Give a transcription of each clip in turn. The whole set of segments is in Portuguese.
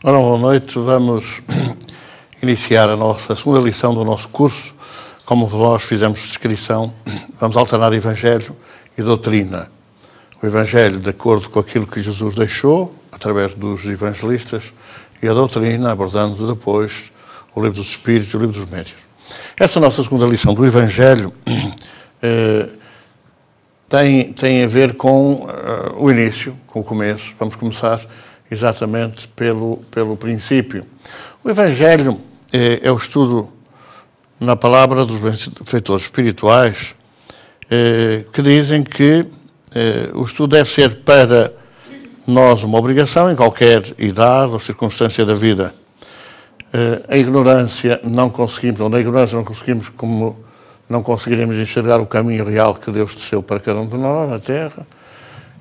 Ora, boa noite. Vamos iniciar a nossa segunda lição do nosso curso. Como nós fizemos descrição, vamos alternar Evangelho e doutrina. O Evangelho de acordo com aquilo que Jesus deixou, através dos evangelistas, e a doutrina, abordando depois o livro dos Espíritos e o livro dos Médios. Esta nossa segunda lição do Evangelho tem a ver com o início, com o começo. Vamos começar exatamente pelo princípio. O Evangelho é o estudo na palavra dos benfeitores espirituais que dizem que o estudo deve ser para nós uma obrigação em qualquer idade ou circunstância da vida. A ignorância não conseguimos, ou na ignorância não conseguimos, como não conseguiremos enxergar o caminho real que Deus teceu para cada um de nós na Terra.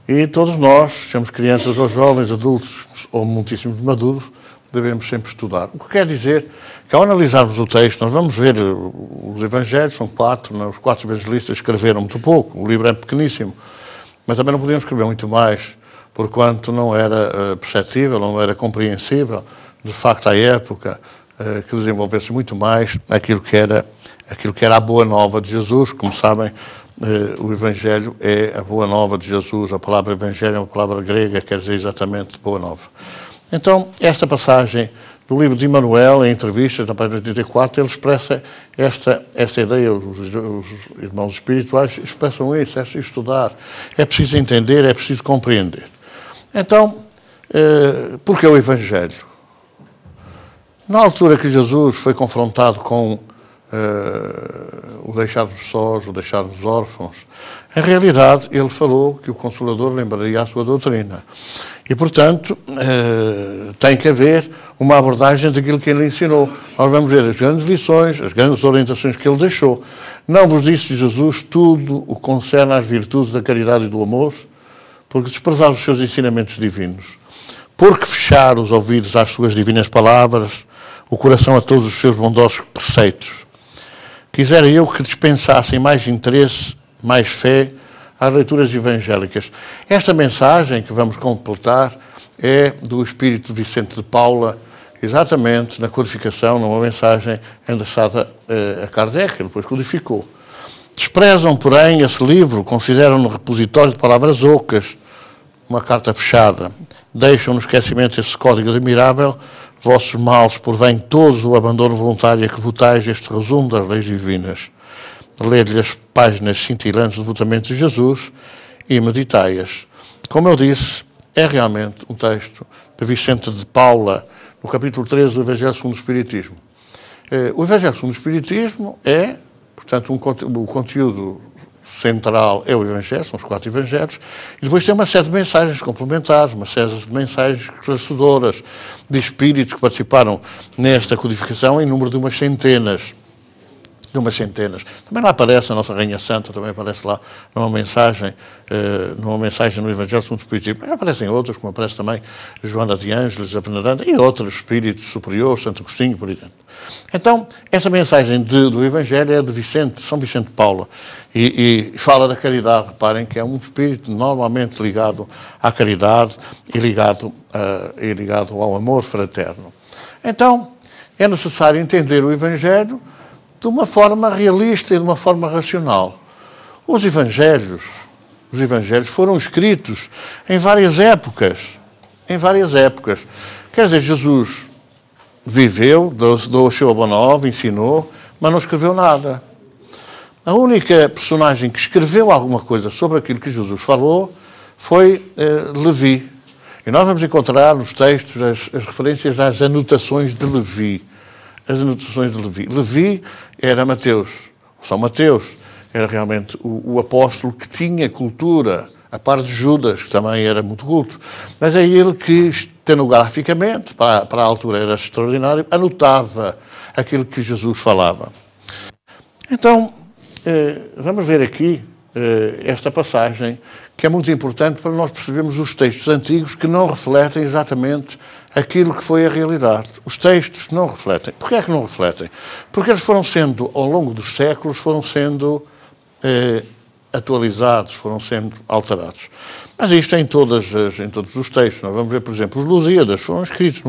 E todos nós, sejamos crianças ou jovens, adultos ou muitíssimos maduros, devemos sempre estudar. O que quer dizer que, ao analisarmos o texto, nós vamos ver os Evangelhos, são 4, os 4 evangelistas escreveram muito pouco, o livro é pequeníssimo, mas também não podiam escrever muito mais, porquanto não era perceptível, não era compreensível, de facto, à época, que desenvolvesse muito mais aquilo que era a boa nova de Jesus. Como sabem, o Evangelho é a boa nova de Jesus. A palavra Evangelho é uma palavra grega, quer dizer exatamente boa nova. Então, esta passagem do livro de Emmanuel, em entrevistas, na página 84, ele expressa esta ideia, os irmãos espirituais expressam isso, é preciso estudar, é preciso entender, é preciso compreender. Então, por que o Evangelho? Na altura que Jesus foi confrontado com o deixar-nos sós, o deixar-nos órfãos, em realidade ele falou que o Consolador lembraria a sua doutrina. E, portanto, tem que haver uma abordagem daquilo que ele ensinou. Nós vamos ver as grandes lições, as grandes orientações que ele deixou. Não vos disse Jesus tudo o que concerne às virtudes da caridade e do amor, porque desprezar os seus ensinamentos divinos, porque fechar os ouvidos às suas divinas palavras, o coração a todos os seus bondosos preceitos. Quisera eu que dispensassem mais interesse, mais fé às leituras evangélicas. Esta mensagem que vamos completar é do Espírito Vicente de Paula, exatamente na codificação, numa mensagem endereçada a Kardec, que depois codificou. Desprezam, porém, esse livro, consideram-no repositório de palavras ocas, uma carta fechada. Deixam no esquecimento esse código admirável, vossos males, porvém, todos o abandono voluntário a que votais este resumo das leis divinas. Lê-lhe as páginas cintilantes devotamente de Jesus e meditai-as. Como eu disse, é realmente um texto de Vicente de Paula, no capítulo 13 do Evangelho segundo o Espiritismo. O Evangelho segundo o Espiritismo é, portanto, o conteúdo central é o Evangelho, são os 4 Evangelhos, e depois tem uma série de mensagens complementares, uma série de mensagens esclarecedoras de espíritos que participaram nesta codificação em número de umas centenas. Também lá aparece a nossa Rainha Santa, também aparece lá numa mensagem no Evangelho segundo o Espiritismo. Mas aparecem outras, como aparece também Joana de Ângeles, a Veneranda, e outros espíritos superiores, Santo Agostinho, por exemplo. Então, essa mensagem do Evangelho é de São Vicente de Paula, e fala da caridade. Reparem que é um espírito normalmente ligado à caridade e ligado ao amor fraterno. Então, é necessário entender o Evangelho de uma forma realista e de uma forma racional. Os Evangelhos foram escritos em várias épocas. Quer dizer, Jesus viveu, deu a sua boa nova, ensinou, mas não escreveu nada. A única personagem que escreveu alguma coisa sobre aquilo que Jesus falou foi Levi. E nós vamos encontrar nos textos as referências às anotações de Levi. Levi era Mateus. São Mateus era realmente o apóstolo que tinha cultura, a par de Judas, que também era muito culto. Mas é ele que, estenograficamente, para a altura era extraordinário, anotava aquilo que Jesus falava. Então, vamos ver aqui esta passagem, que é muito importante para nós percebermos os textos antigos que não refletem exatamente aquilo que foi a realidade. Os textos não refletem. Porquê é que não refletem? Porque eles foram sendo, ao longo dos séculos, atualizados, foram sendo alterados. Mas isto em todos os textos. Nós vamos ver, por exemplo, os Lusíadas foram escritos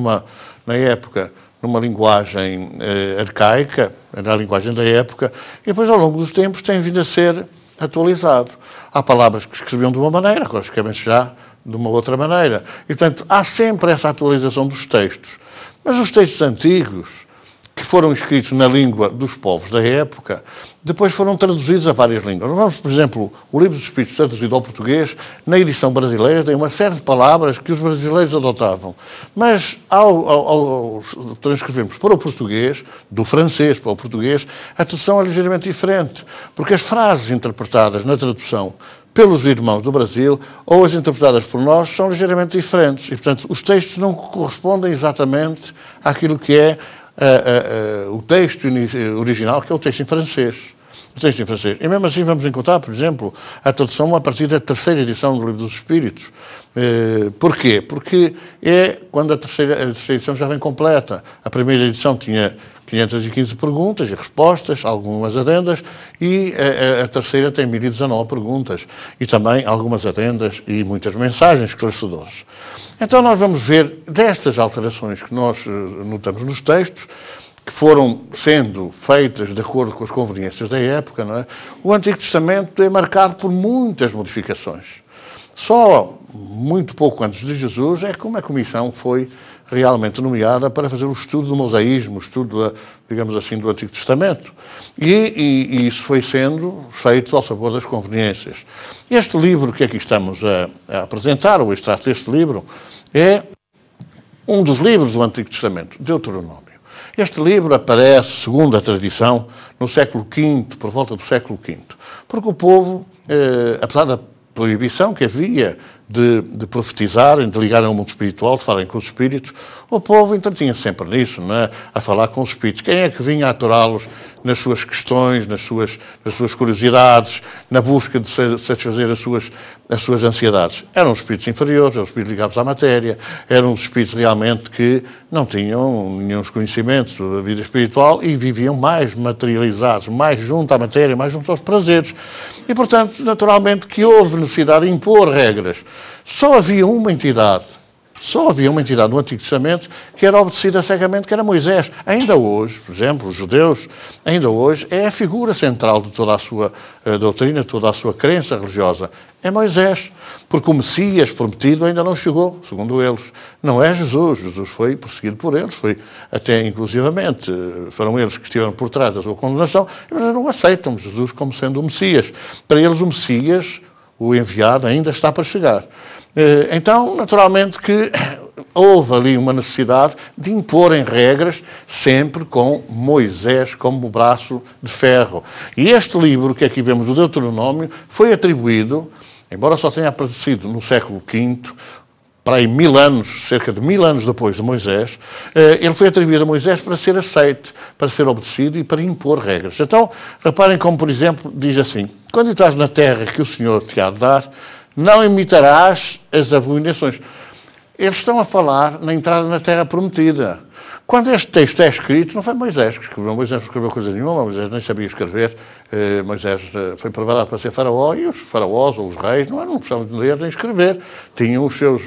na época numa linguagem arcaica, na linguagem da época, e depois, ao longo dos tempos, tem vindo a ser atualizado. Há palavras que escreviam de uma maneira, agora escrevem-se já de uma outra maneira. E, portanto, há sempre essa atualização dos textos. Mas os textos antigos, que foram escritos na língua dos povos da época, depois foram traduzidos a várias línguas. Nós vamos, por exemplo, o Livro dos Espíritos traduzido ao português, na edição brasileira, tem uma série de palavras que os brasileiros adotavam. Mas, ao transcrevermos para o português, do francês para o português, a tradução é ligeiramente diferente, porque as frases interpretadas na tradução pelos irmãos do Brasil, ou as interpretadas por nós, são ligeiramente diferentes. E, portanto, os textos não correspondem exatamente àquilo que é o texto original, que é o texto em francês. O texto em francês. E mesmo assim vamos encontrar, por exemplo, a tradução a partir da terceira edição do Livro dos Espíritos. Porquê? Porque é quando a terceira edição já vem completa. A primeira edição tinha 515 perguntas e respostas, algumas adendas, e a terceira tem 1019 perguntas, e também algumas adendas e muitas mensagens esclarecedoras. Então nós vamos ver destas alterações que nós notamos nos textos, que foram sendo feitas de acordo com as conveniências da época, não é? O Antigo Testamento é marcado por muitas modificações. Só muito pouco antes de Jesus é que uma comissão foi realmente nomeada para fazer o estudo do mosaísmo, o estudo, digamos assim, do Antigo Testamento. E isso foi sendo feito ao sabor das conveniências. Este livro que aqui estamos a apresentar, o extrato deste livro, é um dos livros do Antigo Testamento, Deuteronômio. Este livro aparece, segundo a tradição, no século V, por volta do século V, porque o povo, apesar da proibição que havia de profetizarem, de ligarem ao mundo espiritual, de falarem com os espíritos, o povo entretinha sempre nisso, não é? A falar com os espíritos. Quem é que vinha aturá-los nas suas questões, nas suas curiosidades, na busca de satisfazer as suas ansiedades? Eram os espíritos inferiores, eram os espíritos ligados à matéria, eram os espíritos realmente que não tinham nenhum conhecimentos da vida espiritual e viviam mais materializados, mais junto à matéria, mais junto aos prazeres. E, portanto, naturalmente que houve necessidade de impor regras. Só havia uma entidade no Antigo Testamento que era obedecida cegamente, que era Moisés. Ainda hoje, por exemplo, os judeus, ainda hoje, é a figura central de toda a sua doutrina, toda a sua crença religiosa. É Moisés, porque o Messias prometido ainda não chegou, segundo eles. Não é Jesus. Jesus foi perseguido por eles, foi até inclusivamente, foram eles que estiveram por trás da sua condenação, mas não aceitam Jesus como sendo o Messias. Para eles o Messias, o enviado, ainda está para chegar. Então, naturalmente que houve ali uma necessidade de imporem regras, sempre com Moisés como braço de ferro. E este livro, que aqui vemos, o Deuteronômio, foi atribuído, embora só tenha aparecido no século V, para aí 1000 anos, cerca de 1000 anos depois de Moisés, ele foi atribuído a Moisés para ser aceito, para ser obedecido e para impor regras. Então, reparem como, por exemplo, diz assim: quando estás na terra que o Senhor te há de dar, não imitarás as abominações. Eles estão a falar na entrada na terra prometida. Quando este texto é escrito, não foi Moisés que escreveu. Moisés não escreveu coisa nenhuma, Moisés nem sabia escrever. Moisés foi preparado para ser faraó, e os faraós ou os reis não precisavam de ler nem escrever. Tinham os seus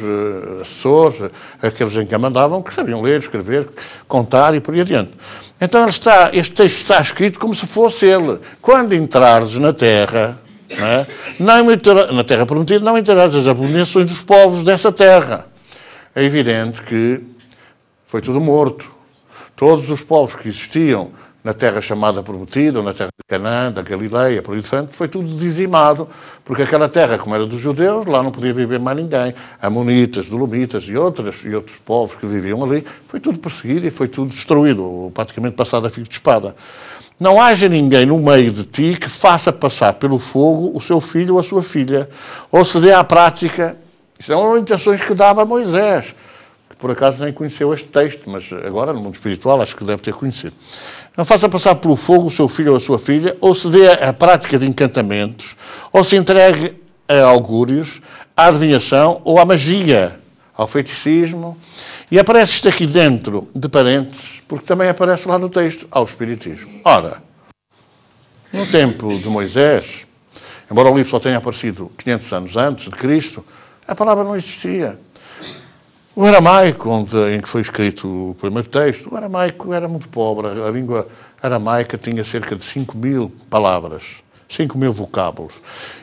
assessores, aqueles em que a mandavam, que sabiam ler, escrever, contar e por aí adiante. Então este texto está escrito como se fosse ele. Quando entrares na terra, na terra prometida, não imitarás as abominações dos povos dessa terra. É evidente que foi tudo morto. Todos os povos que existiam na terra chamada prometida, ou na terra de Canaã, da Galileia, por aí de frente, foi tudo dizimado, porque aquela terra, como era dos judeus, lá não podia viver mais ninguém. Amonitas, Dolomitas e outros povos que viviam ali, foi tudo perseguido e foi tudo destruído, ou praticamente passado a fio de espada. Não haja ninguém no meio de ti que faça passar pelo fogo o seu filho ou a sua filha, ou se dê à prática. São orientações que dava Moisés, que por acaso nem conheceu este texto, mas agora no mundo espiritual acho que deve ter conhecido. Não faça passar pelo fogo o seu filho ou a sua filha, ou se dê à prática de encantamentos, ou se entregue a augúrios, à adivinhação ou à magia, ao feiticismo. E aparece isto aqui dentro de parênteses, porque também aparece lá no texto, ao espiritismo. Ora, no tempo de Moisés, Embora o livro só tenha aparecido 500 anos antes de Cristo, a palavra não existia. O aramaico, em que foi escrito o primeiro texto, o aramaico era muito pobre. A língua aramaica tinha cerca de 5.000 palavras, 5.000 vocábulos.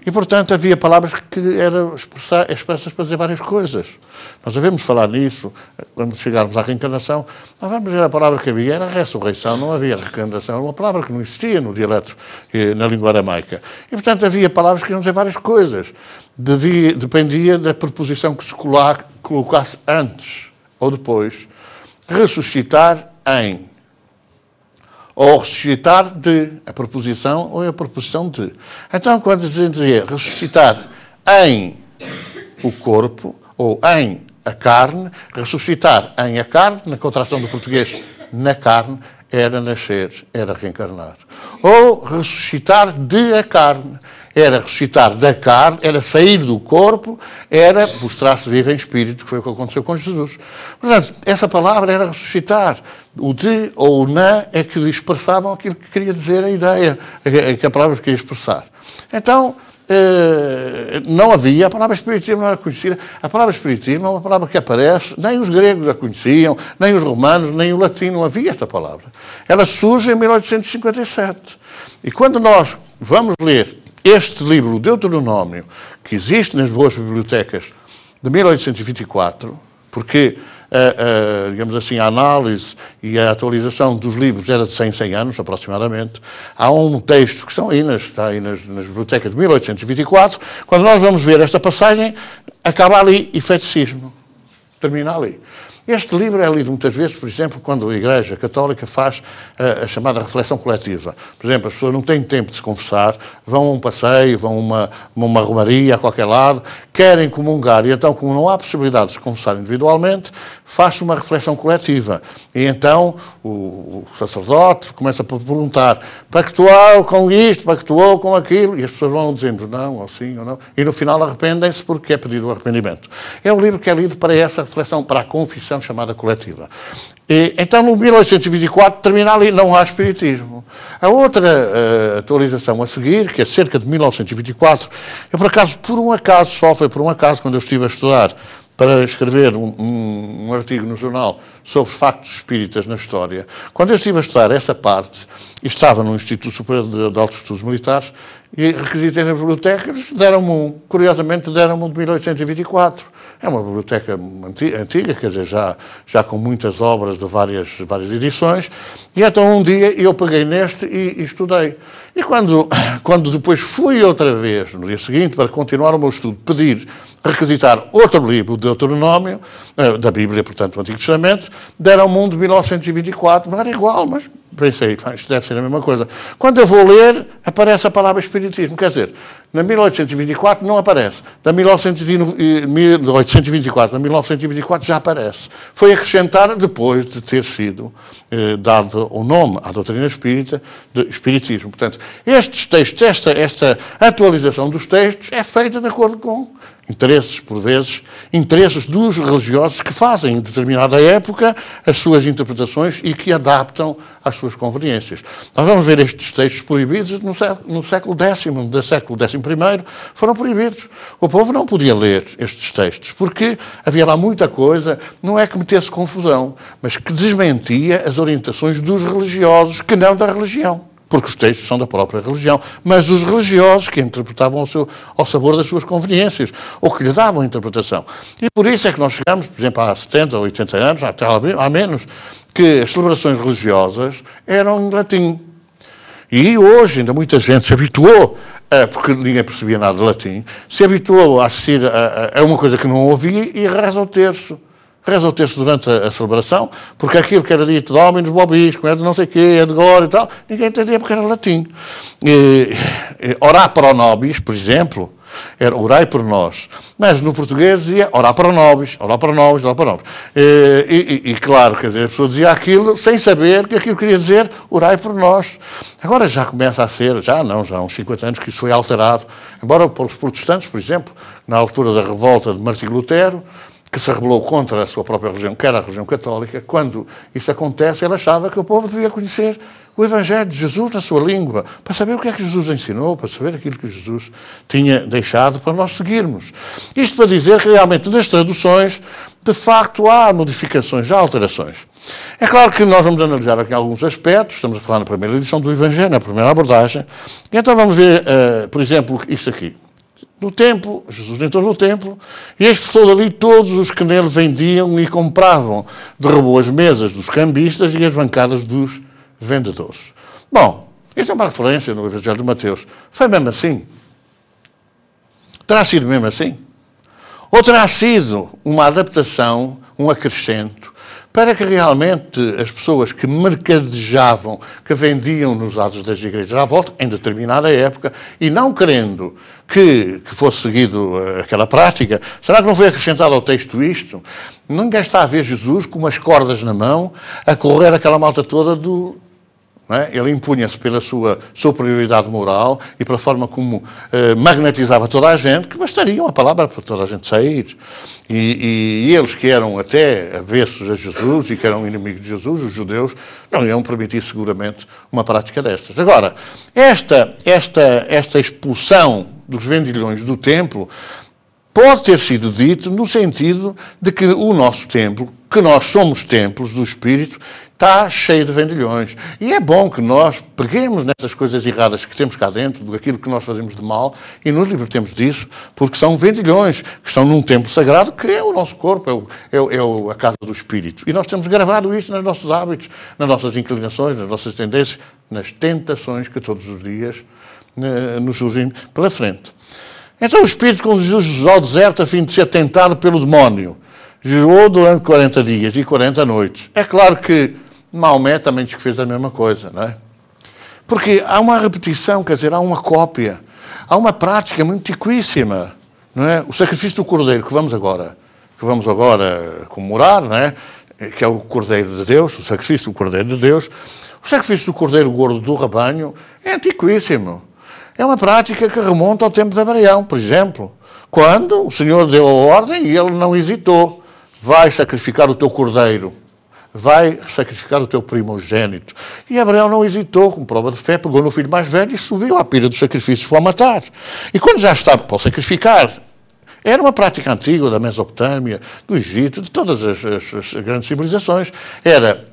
E, portanto, havia palavras que eram expressas para dizer várias coisas. Nós devemos falar nisso, quando chegarmos à reencarnação. Nós vamos ver a palavra que havia, era a ressurreição, não havia reencarnação. Era uma palavra que não existia no dialeto, na língua aramaica. E, portanto, havia palavras que iam dizer várias coisas. Dependia da preposição que se colocasse antes ou depois. Ressuscitar em. Ou ressuscitar de, a preposição ou a preposição de. Então, quando dizia ressuscitar em o corpo, ou em a carne, ressuscitar em a carne, na contração do português, na carne, era nascer, era reencarnar. Ou ressuscitar de a carne, era ressuscitar da carne, era sair do corpo, era mostrar-se vivo em espírito, que foi o que aconteceu com Jesus. Portanto, essa palavra era ressuscitar. O de ou o na é que expressavam aquilo que queria dizer a ideia, que a palavra queria expressar. Então, não havia, a palavra espiritismo não era conhecida. A palavra espiritismo é uma palavra que aparece, nem os gregos a conheciam, nem os romanos, nem o latim, não havia esta palavra. Ela surge em 1857. E quando nós vamos ler este livro, o Deuteronômio, que existe nas boas bibliotecas de 1824, porque digamos assim, a análise e a atualização dos livros era de 100 anos, aproximadamente. Há um texto que está aí nas bibliotecas de 1824. Quando nós vamos ver esta passagem, acaba ali efeticismo. Termina ali. Este livro é lido muitas vezes, por exemplo, quando a Igreja Católica faz a chamada reflexão coletiva. Por exemplo, as pessoas não têm tempo de se confessar, vão a um passeio, vão a uma romaria, a qualquer lado, querem comungar, e então, como não há possibilidade de se confessar individualmente, faz-se uma reflexão coletiva. E então o sacerdote começa a perguntar: pactuou com isto, pactuou com aquilo, e as pessoas vão dizendo não, ou sim, ou não, e no final arrependem-se porque é pedido o arrependimento. É um livro que é lido para essa reflexão, para a confissão chamada coletiva. E, então, no 1824, termina ali, não há espiritismo. A outra atualização a seguir, que é cerca de 1924, eu por um acaso, quando eu estive a estudar para escrever um artigo no jornal sobre factos espíritas na história, quando eu estive a estudar essa parte, estava no Instituto Superior de Altos Estudos Militares, e requisitei nas bibliotecas, curiosamente deram-me de 1824. É uma biblioteca antiga, quer dizer, já com muitas obras de várias edições, e então um dia eu peguei neste e estudei. E quando depois fui outra vez, no dia seguinte, para continuar o meu estudo, requisitar outro livro, o Deuteronômio, da Bíblia, portanto, o Antigo Testamento, deram-me um de 1924, não era igual, mas pensei, isto deve ser a mesma coisa. Quando eu vou ler, aparece a palavra espiritismo, quer dizer, na 1824 não aparece, da 1824 a 1924 já aparece. Foi acrescentar depois de ter sido dado o nome à doutrina espírita de espiritismo. Portanto, estes textos, esta atualização dos textos é feita de acordo com interesses, por vezes, interesses dos religiosos que fazem, em determinada época, as suas interpretações e que adaptam às suas conveniências. Nós vamos ver estes textos proibidos no século X, do século XI, foram proibidos. O povo não podia ler estes textos, porque havia lá muita coisa, não é que metesse confusão, mas que desmentia as orientações dos religiosos, que não da religião. Porque os textos são da própria religião, mas os religiosos que interpretavam ao sabor das suas conveniências, ou que lhe davam interpretação. E por isso é que nós chegamos, por exemplo, há 70 ou 80 anos, até há menos, que as celebrações religiosas eram em latim. E hoje ainda muita gente se habituou, porque ninguém percebia nada de latim, se habituou a assistir a uma coisa que não ouvia e reza o terço. Reza o texto durante a celebração, porque aquilo que era dito de Dominus Vobiscum, é de não sei o quê, é de glória e tal, ninguém entendia porque era latim. Orar pro nobis, por exemplo, era orai por nós. Mas no português dizia orar pro nobis, orar pro nobis, orar pro nobis. E claro, quer dizer, a pessoa dizia aquilo sem saber que aquilo queria dizer orai por nós. Agora já começa a ser, já há uns 50 anos que isso foi alterado. Embora para os protestantes, por exemplo, na altura da revolta de Martinho Lutero, que se rebelou contra a sua própria religião, que era a religião católica, quando isso acontece, ele achava que o povo devia conhecer o Evangelho de Jesus na sua língua, para saber o que é que Jesus ensinou, para saber aquilo que Jesus tinha deixado para nós seguirmos. Isto para dizer que realmente nas traduções, de facto, há modificações, há alterações. É claro que nós vamos analisar aqui alguns aspectos, estamos a falar na primeira edição do Evangelho, na primeira abordagem, e então vamos ver, por exemplo, isto aqui. No templo, Jesus entrou no templo e expulsou dali todos os que nele vendiam e compravam. Derrubou as mesas dos cambistas e as bancadas dos vendedores. Bom, isto é uma referência no Evangelho de Mateus. Foi mesmo assim? Terá sido mesmo assim? Ou terá sido uma adaptação, um acrescento, para que realmente as pessoas que mercadejavam, que vendiam nos lados das igrejas à volta, em determinada época, e não querendo que fosse seguido aquela prática, será que não foi acrescentado ao texto isto? Ninguém está a ver Jesus com umas cordas na mão, a correr aquela malta toda do... Ele impunha-se pela sua superioridade moral e pela forma como magnetizava toda a gente, que bastaria uma palavra para toda a gente sair. E eles que eram até avessos a Jesus e que eram inimigos de Jesus, os judeus, não iam permitir seguramente uma prática destas. Agora, esta expulsão dos vendilhões do templo pode ter sido dito no sentido de que o nosso templo, que nós somos templos do Espírito, está cheio de vendilhões. E é bom que nós peguemos nessas coisas erradas que temos cá dentro, daquilo que nós fazemos de mal, e nos libertemos disso, porque são vendilhões que estão num templo sagrado, que é o nosso corpo, é a casa do Espírito. E nós temos gravado isto nos nossos hábitos, nas nossas inclinações, nas nossas tendências, nas tentações que todos os dias nos surgem pela frente. Então o Espírito conduziu Jesus ao deserto a fim de ser tentado pelo demónio. Jejuou durante 40 dias e 40 noites. É claro que Maomé também diz que fez a mesma coisa, não é? Porque há uma repetição, quer dizer, há uma cópia, há uma prática muito antiquíssima, não é? O sacrifício do Cordeiro que vamos agora comemorar, não é? Que é o Cordeiro de Deus, o sacrifício do Cordeiro de Deus. O sacrifício do Cordeiro gordo do rebanho é antiquíssimo. É uma prática que remonta ao tempo de Abraão, por exemplo, quando o Senhor deu a ordem e ele não hesitou. Vai sacrificar o teu cordeiro, vai sacrificar o teu primogênito. E Abraão não hesitou, com prova de fé, pegou no filho mais velho e subiu à pira dos sacrifícios para o matar. E quando já estava para o sacrificar, era uma prática antiga da Mesopotâmia, do Egito, de todas as grandes civilizações. Era,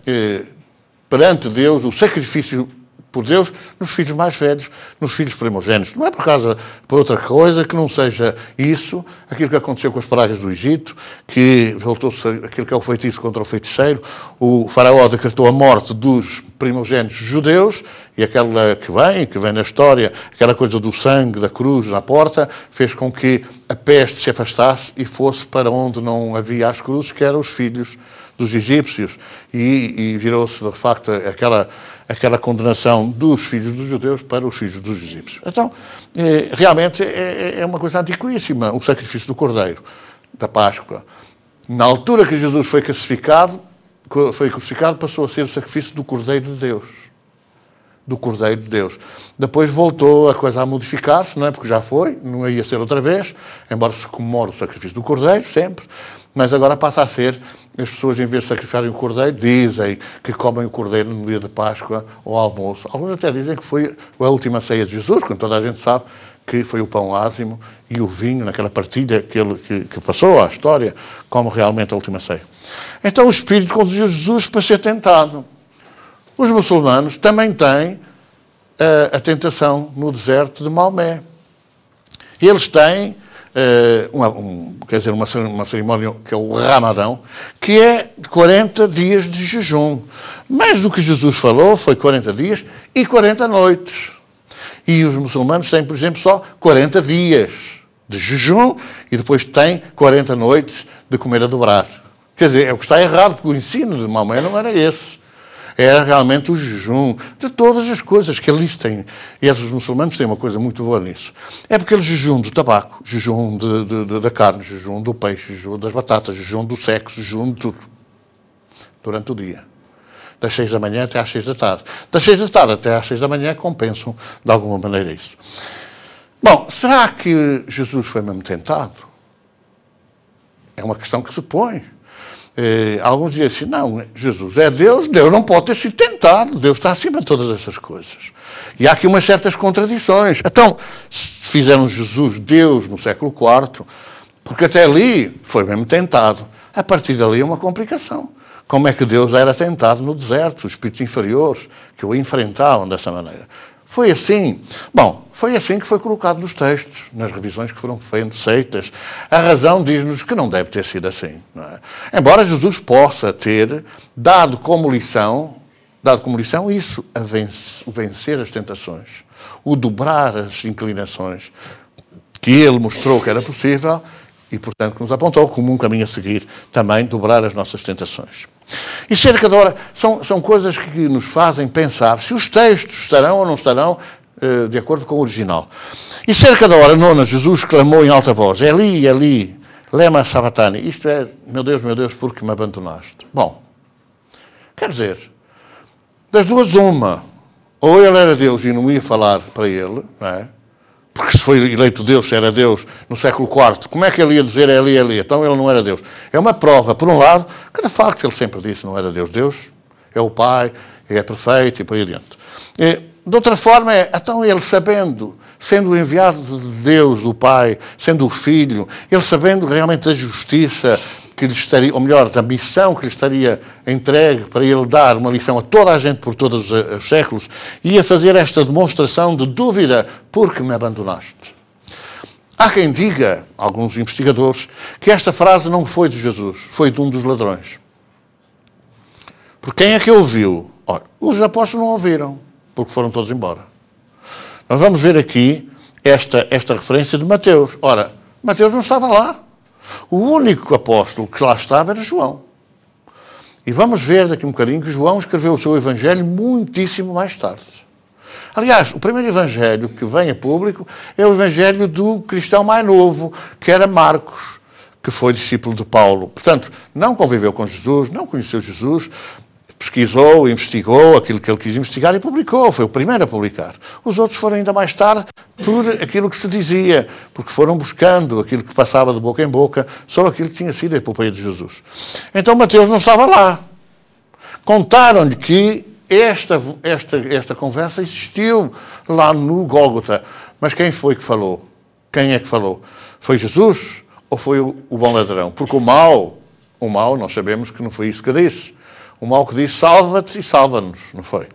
perante Deus, o sacrifício por Deus nos filhos mais velhos, nos filhos primogênitos. Não é por outra coisa que não seja isso, aquilo que aconteceu com as pragas do Egito, que voltou-se aquilo que é o feitiço contra o feiticeiro. O faraó decretou a morte dos primogênitos judeus, e aquela que vem na história, aquela coisa do sangue, da cruz na porta, fez com que a peste se afastasse e fosse para onde não havia as cruzes, que eram os filhos dos egípcios, e virou-se, de facto, aquela condenação dos filhos dos judeus para os filhos dos egípcios. Então, realmente é uma coisa antiquíssima, o sacrifício do Cordeiro, da Páscoa. Na altura que Jesus foi crucificado, passou a ser o sacrifício do Cordeiro de Deus. Do Cordeiro de Deus. Depois voltou a coisa a modificar-se, não é? Porque já foi, não ia ser outra vez, embora se comemore o sacrifício do Cordeiro, sempre, mas agora passa a ser, as pessoas, em vez de sacrificarem o Cordeiro, dizem que comem o Cordeiro no dia de Páscoa ou almoço. Alguns até dizem que foi a última ceia de Jesus, quando toda a gente sabe que foi o pão ázimo e o vinho, naquela partilha que passou à história, como realmente a última ceia. Então o Espírito conduziu Jesus para ser tentado. Os muçulmanos também têm a tentação no deserto de Maomé. Eles têm uma cerimónia que é o Ramadão, que é de 40 dias de jejum. Mas o que Jesus falou foi 40 dias e 40 noites. E os muçulmanos têm, por exemplo, só 40 dias de jejum e depois têm 40 noites de comer a dobrar. Quer dizer, é o que está errado, porque o ensino de Maomé não era esse. Era realmente o jejum de todas as coisas que eles têm. E os muçulmanos têm uma coisa muito boa nisso. É porque eles jejum do tabaco, jejum da carne, jejum do peixe, jejum das batatas, jejum do sexo, jejum de tudo. Durante o dia. Das 6 da manhã até às 6 da tarde. Das 6 da tarde até às 6 da manhã compensam de alguma maneira isso. Bom, será que Jesus foi mesmo tentado? É uma questão que se põe. Alguns dizem assim, não, Jesus é Deus, Deus não pode ter sido tentado, Deus está acima de todas essas coisas. E há aqui umas certas contradições. Então, se fizeram Jesus Deus no século IV, porque até ali foi mesmo tentado, a partir dali é uma complicação. Como é que Deus era tentado no deserto, os espíritos inferiores que o enfrentavam dessa maneira? Foi assim. Bom, foi assim que foi colocado nos textos, nas revisões que foram feitas. A razão diz-nos que não deve ter sido assim. Não é? Embora Jesus possa ter dado como lição isso, o vencer as tentações, o dobrar as inclinações, que ele mostrou que era possível e, portanto, que nos apontou como um caminho a seguir, também dobrar as nossas tentações. E cerca de hora, são coisas que nos fazem pensar se os textos estarão ou não estarão de acordo com o original. E cerca da hora nona, Jesus clamou em alta voz, Eli, Eli, lema sabachthani, isto é, meu Deus, por que me abandonaste? Bom, quer dizer, das duas uma, ou ele era Deus e não ia falar para ele, não é? Porque se foi eleito Deus, se era Deus, no século IV, como é que ele ia dizer Eli, Eli? Então ele não era Deus. É uma prova, por um lado, que de facto ele sempre disse não era Deus. Deus é o Pai, é perfeito e por aí adiante. De outra forma, então ele sabendo, sendo o enviado de Deus, do Pai, sendo o Filho, ele sabendo realmente da justiça que lhe estaria, ou melhor, da missão que lhe estaria entregue para ele dar uma lição a toda a gente por todos os séculos, ia fazer esta demonstração de dúvida, porque me abandonaste. Há quem diga, alguns investigadores, que esta frase não foi de Jesus, foi de um dos ladrões. Porque quem é que ouviu? Ora, os apóstolos não ouviram, porque foram todos embora. Nós vamos ver aqui esta referência de Mateus. Ora, Mateus não estava lá. O único apóstolo que lá estava era João. E vamos ver daqui um bocadinho que João escreveu o seu evangelho muitíssimo mais tarde. Aliás, o primeiro evangelho que vem a público é o evangelho do cristão mais novo, que era Marcos, que foi discípulo de Paulo. Portanto, não conviveu com Jesus, não conheceu Jesus, pesquisou, investigou aquilo que ele quis investigar e publicou. Foi o primeiro a publicar. Os outros foram ainda mais tarde por aquilo que se dizia, porque foram buscando aquilo que passava de boca em boca sobre aquilo que tinha sido a epopeia de Jesus. Então Mateus não estava lá. Contaram-lhe que esta conversa existiu lá no Gólgota. Mas quem foi que falou? Quem é que falou? Foi Jesus ou foi o bom ladrão? Porque o mau, nós sabemos que não foi isso que disse. O mau que disse, salva-te e salva-nos, não foi?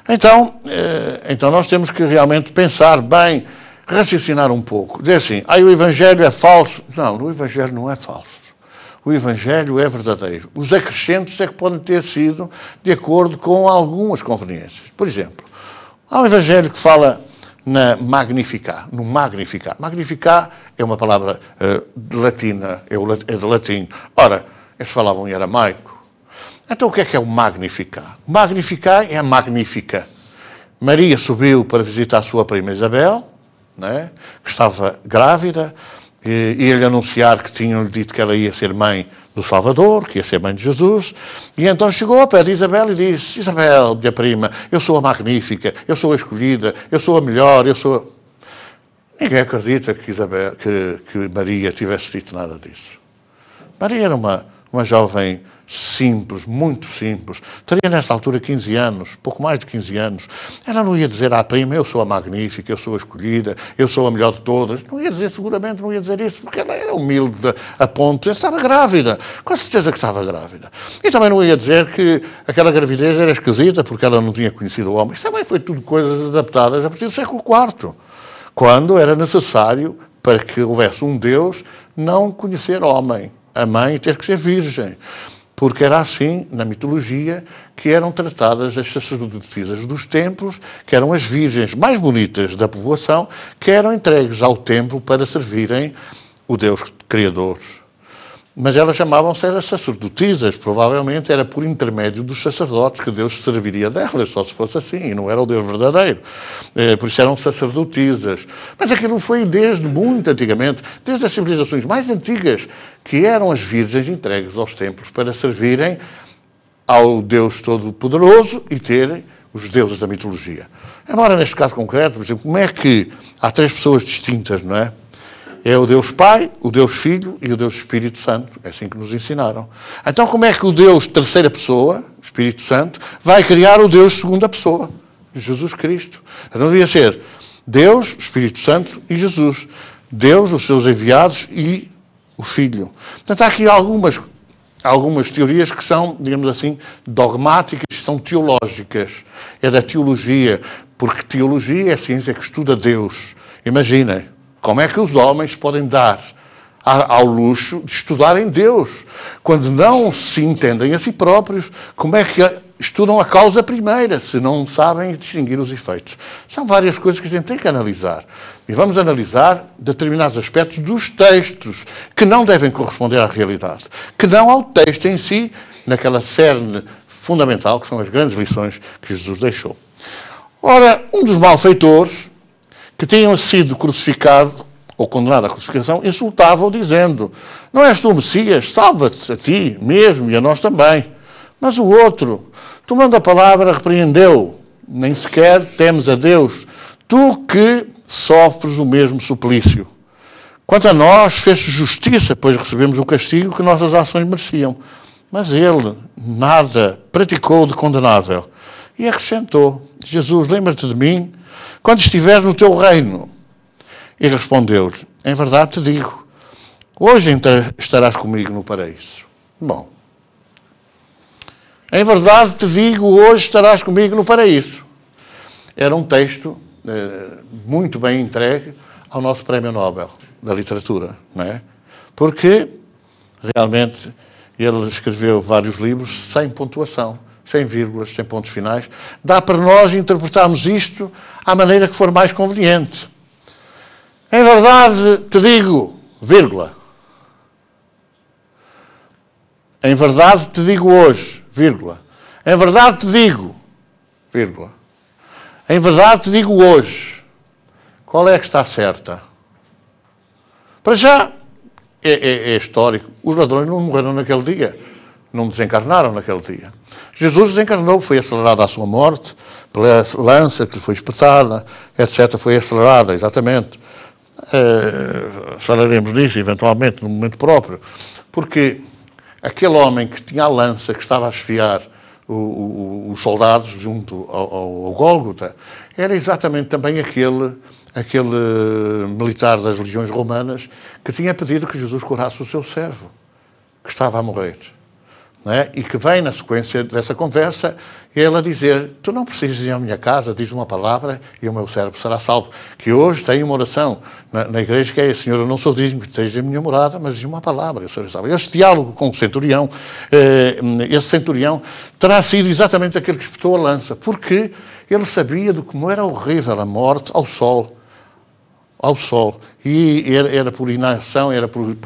Então nós temos que realmente pensar bem, raciocinar um pouco. Dizer assim, o Evangelho é falso. Não, o Evangelho não é falso. O Evangelho é verdadeiro. Os acrescentos é que podem ter sido de acordo com algumas conveniências. Por exemplo, há um Evangelho que fala no Magnificar. Magnificar é uma palavra latina, é de latim. Ora, eles falavam em aramaico. Então o que é o Magnificar? O Magnificar é a Magnífica. Maria subiu para visitar a sua prima Isabel, né, que estava grávida, e ele anunciar que tinham-lhe dito que ela ia ser mãe do Salvador, que ia ser mãe de Jesus, e então chegou ao pé de Isabel e disse, Isabel, minha prima, eu sou a Magnífica, eu sou a escolhida, eu sou a melhor, eu sou a... Ninguém acredita que Maria tivesse dito nada disso. Maria era uma jovem simples, muito simples. Teria nessa altura 15 anos, pouco mais de 15 anos. Ela não ia dizer à prima, eu sou a magnífica, eu sou a escolhida, eu sou a melhor de todas. Não ia dizer, seguramente não ia dizer isso, porque ela era humilde a ponto de estava grávida. Com certeza que estava grávida. E também não ia dizer que aquela gravidez era esquisita, porque ela não tinha conhecido o homem. Isso também foi tudo coisas adaptadas a partir do século IV, quando era necessário, para que houvesse um Deus, não conhecer homem. A mãe ter que ser virgem, porque era assim, na mitologia, que eram tratadas as sacerdotisas dos templos, que eram as virgens mais bonitas da povoação, que eram entregues ao templo para servirem o Deus Criador. Mas elas chamavam-se as sacerdotisas, provavelmente era por intermédio dos sacerdotes que Deus serviria delas, só se fosse assim, e não era o Deus verdadeiro. Por isso eram sacerdotisas. Mas aquilo foi desde muito antigamente, desde as civilizações mais antigas, que eram as virgens entregues aos templos para servirem ao Deus Todo-Poderoso e terem os deuses da mitologia. Embora neste caso concreto, por exemplo, como é que há três pessoas distintas, não é? É o Deus Pai, o Deus Filho e o Deus Espírito Santo. É assim que nos ensinaram. Então, como é que o Deus terceira pessoa, Espírito Santo, vai criar o Deus segunda pessoa, Jesus Cristo? Então, devia ser Deus, Espírito Santo e Jesus. Deus, os seus enviados e o Filho. Portanto, há aqui algumas teorias que são, digamos assim, dogmáticas, são teológicas. É da teologia, porque teologia é a ciência que estuda Deus. Imaginem, como é que os homens podem dar ao luxo de estudarem Deus, quando não se entendem a si próprios? Como é que estudam a causa primeira, se não sabem distinguir os efeitos? São várias coisas que a gente tem que analisar. E vamos analisar determinados aspectos dos textos que não devem corresponder à realidade, que não ao texto em si, naquela cerne fundamental, que são as grandes lições que Jesus deixou. Ora, um dos malfeitores que tinham sido crucificado ou condenado à crucificação, insultava-o dizendo: não és tu o Messias? Salva-te a ti mesmo e a nós também. Mas o outro, tomando a palavra, repreendeu: nem sequer temes a Deus, tu que sofres o mesmo suplício. Quanto a nós, fez-se justiça, pois recebemos o castigo que nossas ações mereciam. Mas ele nada praticou de condenável. E acrescentou: Jesus, lembra-te de mim quando estiveres no teu reino. E respondeu-lhe: em verdade te digo, hoje estarás comigo no paraíso. Bom, em verdade te digo, hoje estarás comigo no paraíso. Era um texto muito bem entregue ao nosso Prémio Nobel da Literatura, não é? Porque, realmente, ele escreveu vários livros sem pontuação, sem vírgulas, sem pontos finais. Dá para nós interpretarmos isto à maneira que for mais conveniente. Em verdade te digo, vírgula. Em verdade te digo hoje, vírgula. Em verdade te digo, vírgula. Em verdade te digo hoje. Qual é que está certa? Para já, é histórico. Os ladrões não morreram naquele dia. Não desencarnaram naquele dia. Jesus desencarnou, foi acelerado à sua morte, pela lança que lhe foi espetada, etc. Foi acelerada, exatamente. Falaremos disso, eventualmente, no momento próprio. Porque aquele homem que tinha a lança, que estava a esfiar os soldados junto ao Gólgota, era exatamente também aquele militar das legiões romanas que tinha pedido que Jesus curasse o seu servo, que estava a morrer. Não é? E que vem na sequência dessa conversa ele a dizer: tu não precisas ir à minha casa, diz uma palavra e o meu servo será salvo. Que hoje tem uma oração na igreja que é: Senhor, eu não sou digno que esteja a minha morada, mas diz uma palavra e o servo salvo. Este diálogo com o centurião, esse centurião terá sido exatamente aquele que espetou a lança, porque ele sabia de como era horrível a morte ao sol. E era por inanição, era por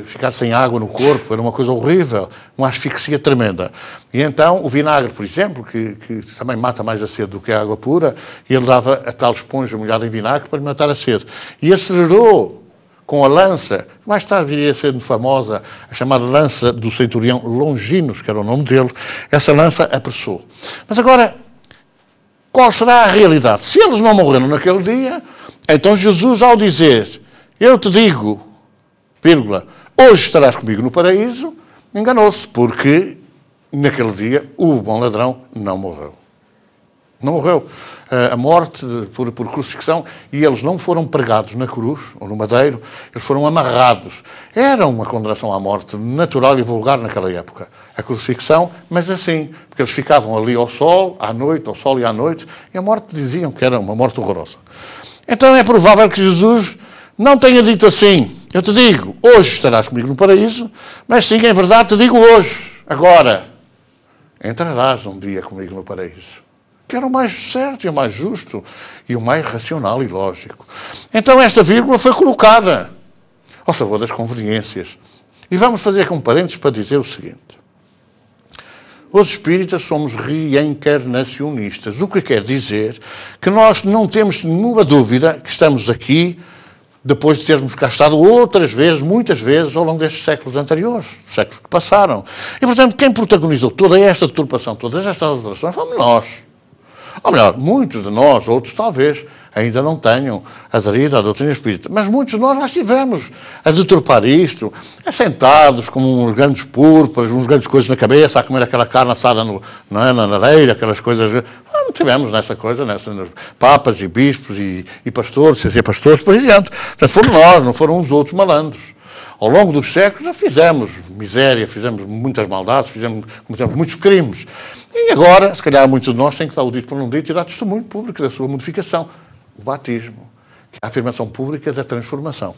ficar sem água no corpo, era uma coisa horrível, uma asfixia tremenda. E então o vinagre, por exemplo, que também mata mais a sede do que a água pura, ele dava a tal esponja molhada em vinagre para lhe matar a sede. E acelerou com a lança, que mais tarde viria a ser famosa, a chamada lança do centurião Longinos, que era o nome dele. Essa lança apressou. Mas agora, qual será a realidade? Se eles não morreram naquele dia, então Jesus, ao dizer: eu te digo, vírgula, hoje estarás comigo no paraíso, enganou-se, porque naquele dia o bom ladrão não morreu. Não morreu. A morte por crucifixão, e eles não foram pregados na cruz ou no madeiro, eles foram amarrados. Era uma condenação à morte natural e vulgar naquela época. A crucifixão, mas assim, porque eles ficavam ali ao sol, à noite, ao sol e à noite, e a morte diziam que era uma morte horrorosa. Então é provável que Jesus não tenha dito assim: eu te digo, hoje estarás comigo no paraíso, mas sim, em verdade te digo hoje, agora, entrarás um dia comigo no paraíso. Que era o mais certo e o mais justo e o mais racional e lógico. Então esta vírgula foi colocada ao sabor das conveniências. E vamos fazer aqui um parênteses para dizer o seguinte: os espíritas somos reencarnacionistas, o que quer dizer que nós não temos nenhuma dúvida que estamos aqui depois de termos cá estado outras vezes, muitas vezes, ao longo destes séculos anteriores, séculos que passaram. E, portanto, quem protagonizou toda esta deturpação, todas estas alterações, fomos nós. Ou melhor, muitos de nós, outros talvez, ainda não tenham aderido à doutrina espírita. Mas muitos de nós lá estivemos a deturpar isto, sentados como uns grandes púrpuras, uns grandes coisas na cabeça, a comer aquela carne assada na areia, aquelas coisas. Tivemos nessa coisa, papas e bispos e pastores, sem ser pastores, por diante. Portanto, foram nós, não foram os outros malandros. Ao longo dos séculos já fizemos miséria, fizemos muitas maldades, cometemos muitos crimes. E agora, se calhar, muitos de nós têm que dar o dito por não dito e dar testemunho público da sua modificação. O batismo, que é a afirmação pública da transformação.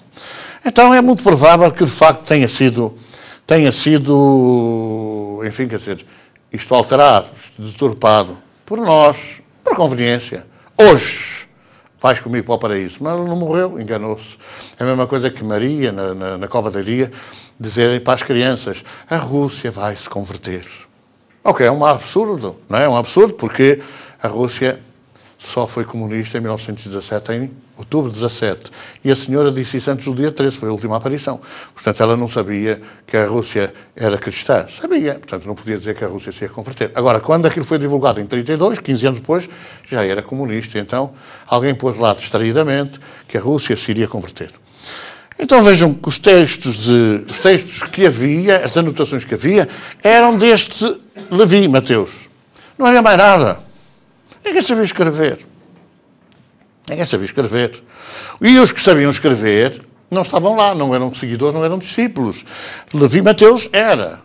Então é muito provável que, de facto, tenha sido, enfim, quer dizer, isto alterado, deturpado por nós, por conveniência. Hoje, vais comigo para o paraíso. Mas ele não morreu, enganou-se. É a mesma coisa que Maria, na cova da Iria, dizerem para as crianças, a Rússia vai se converter. Ok, é um absurdo, não é? É um absurdo, porque a Rússia só foi comunista em 1917, em outubro de 17. E a senhora disse isso antes do dia 13, foi a última aparição. Portanto, ela não sabia que a Rússia era cristã. Sabia, portanto, não podia dizer que a Rússia se ia converter. Agora, quando aquilo foi divulgado em 32, 15 anos depois, já era comunista. Então, alguém pôs lá distraidamente que a Rússia se iria converter. Então vejam que os textos que havia, as anotações que havia, eram deste Levi, Mateus. Não havia mais nada. Ninguém sabia escrever. Ninguém sabia escrever. E os que sabiam escrever não estavam lá, não eram seguidores, não eram discípulos. Levi Mateus era.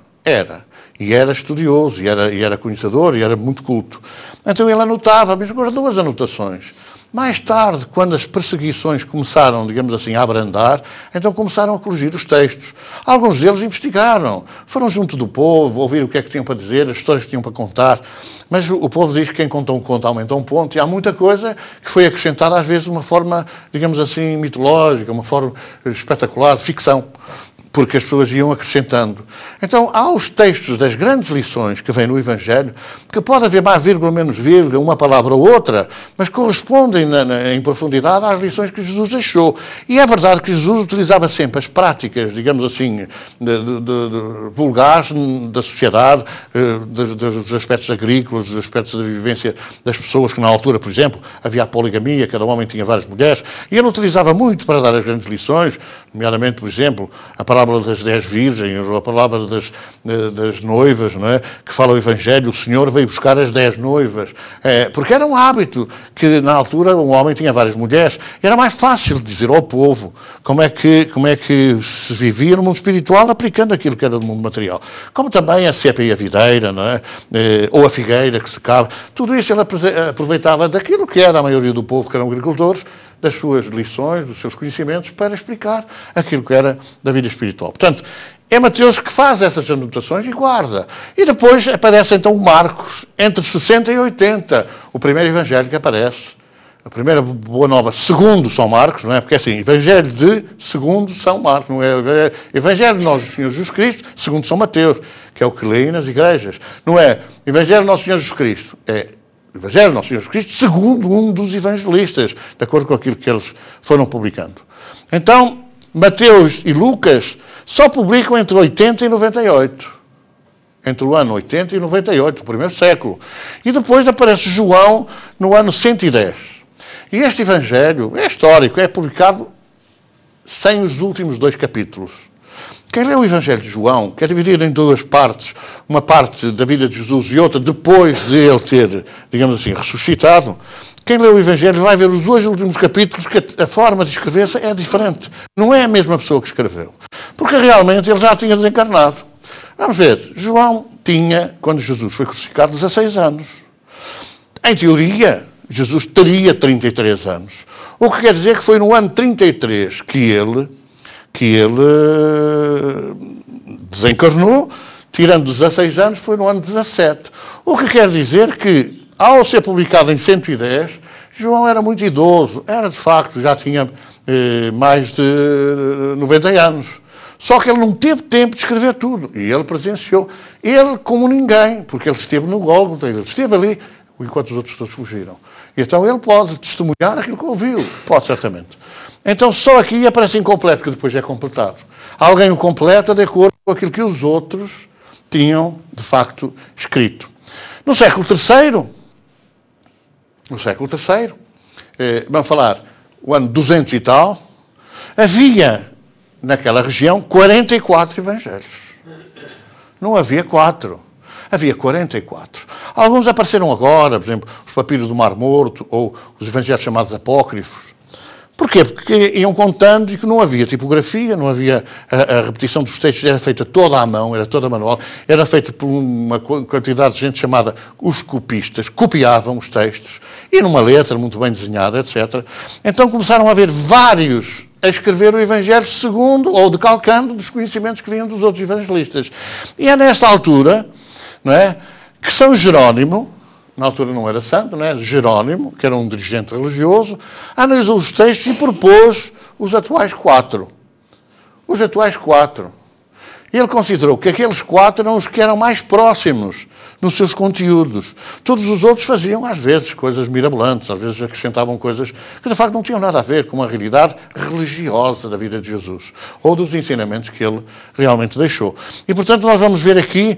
E era estudioso, e era conhecedor, e era muito culto. Então ele anotava, mesmo as duas anotações. Mais tarde, quando as perseguições começaram, digamos assim, a abrandar, então começaram a corrigir os textos. Alguns deles investigaram, foram junto do povo, ouviram o que é que tinham para dizer, as histórias que tinham para contar. Mas o povo diz que quem conta um conto aumenta um ponto, e há muita coisa que foi acrescentada, às vezes, de uma forma, digamos assim, mitológica, uma forma espetacular, de ficção, porque as pessoas iam acrescentando. Então, há os textos das grandes lições que vêm no Evangelho, que pode haver mais vírgula, menos vírgula, uma palavra ou outra, mas correspondem em profundidade às lições que Jesus deixou. E é verdade que Jesus utilizava sempre as práticas, digamos assim, vulgares da sociedade, dos aspectos agrícolas, dos aspectos da vivência das pessoas, que na altura, por exemplo, havia a poligamia, cada homem tinha várias mulheres, e ele utilizava muito para dar as grandes lições, nomeadamente, por exemplo, a palavra das 10 virgens, ou a palavra das noivas, não é? Que fala o Evangelho, o Senhor veio buscar as 10 noivas. Porque era um hábito que, na altura, um homem tinha várias mulheres, e era mais fácil dizer ao povo como é que se vivia no mundo espiritual aplicando aquilo que era do mundo material. Como também a cepa e a videira, não é? Ou a figueira que secava. Tudo isso ele aproveitava daquilo que era a maioria do povo, que eram agricultores, das suas lições, dos seus conhecimentos, para explicar aquilo que era da vida espiritual. Portanto, é Mateus que faz essas anotações e guarda. E depois aparece então Marcos, entre 60 e 80, o primeiro evangelho que aparece. A primeira boa nova, segundo São Marcos, não é? Porque é assim, Evangelho de segundo São Marcos, não é Evangelho de Nosso Senhor Jesus Cristo, segundo São Mateus, que é o que leem nas igrejas. Não é Evangelho de Nosso Senhor Jesus Cristo, é o Evangelho de Nosso Senhor Jesus Cristo, segundo um dos evangelistas, de acordo com aquilo que eles foram publicando. Então, Mateus e Lucas só publicam entre 80 e 98. Entre o ano 80 e 98, o primeiro século. E depois aparece João no ano 110. E este Evangelho é histórico, é publicado sem os últimos 2 capítulos. Quem lê o Evangelho de João, que é dividido em 2 partes, uma parte da vida de Jesus e outra depois de ele ter, digamos assim, ressuscitado, quem lê o Evangelho vai ver os 2 últimos capítulos que a forma de escrever é diferente. Não é a mesma pessoa que escreveu. Porque realmente ele já tinha desencarnado. Vamos ver, João tinha, quando Jesus foi crucificado, 16 anos. Em teoria, Jesus teria 33 anos. O que quer dizer que foi no ano 33 que ele desencarnou, tirando 16 anos, foi no ano 17. O que quer dizer que, ao ser publicado em 110, João era muito idoso, era de facto, já tinha mais de 90 anos. Só que ele não teve tempo de escrever tudo, e ele presenciou. Ele como ninguém, porque ele esteve no Gólgota, ele esteve ali, enquanto os outros todos fugiram. Então ele pode testemunhar aquilo que ouviu, pode certamente. Então só aqui aparece incompleto, que depois é completado. Alguém o completa de acordo com aquilo que os outros tinham, de facto, escrito. No século III, vamos falar, o ano 200 e tal, havia naquela região 44 evangelhos. Não havia 4. Havia 44. Alguns apareceram agora, por exemplo, os papiros do Mar Morto, ou os evangelhos chamados apócrifos. Porquê? Porque iam contando e que não havia tipografia, não havia a repetição dos textos, era feita toda à mão, era toda manual, era feita por uma quantidade de gente chamada os copistas, copiavam os textos, e numa letra muito bem desenhada, etc. Então começaram a haver vários a escrever o Evangelho segundo, ou decalcando, dos conhecimentos que vinham dos outros evangelistas. E é nesta altura, não é, que São Jerónimo, na altura não era santo, não é? Jerónimo, que era um dirigente religioso, analisou os textos e propôs os atuais 4. Os atuais 4. E ele considerou que aqueles 4 eram os que eram mais próximos nos seus conteúdos. Todos os outros faziam, às vezes, coisas mirabolantes, às vezes acrescentavam coisas que, de facto, não tinham nada a ver com a realidade religiosa da vida de Jesus, ou dos ensinamentos que ele realmente deixou. E, portanto, nós vamos ver aqui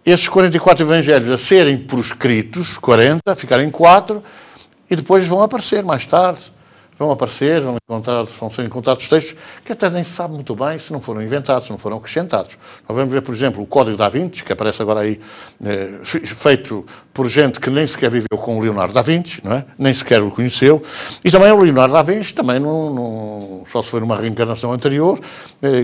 esses 44 evangelhos a serem proscritos, 40, ficarem 4, e depois vão aparecer mais tarde. Vão aparecer, vão ser encontrados textos que até nem se sabe muito bem se não foram inventados, se não foram acrescentados. Nós vamos ver, por exemplo, o Código da Vinci, que aparece agora aí, feito por gente que nem sequer viveu com o Leonardo da Vinci, não é? Nem sequer o conheceu. E também o Leonardo da Vinci, também só se foi numa reencarnação anterior,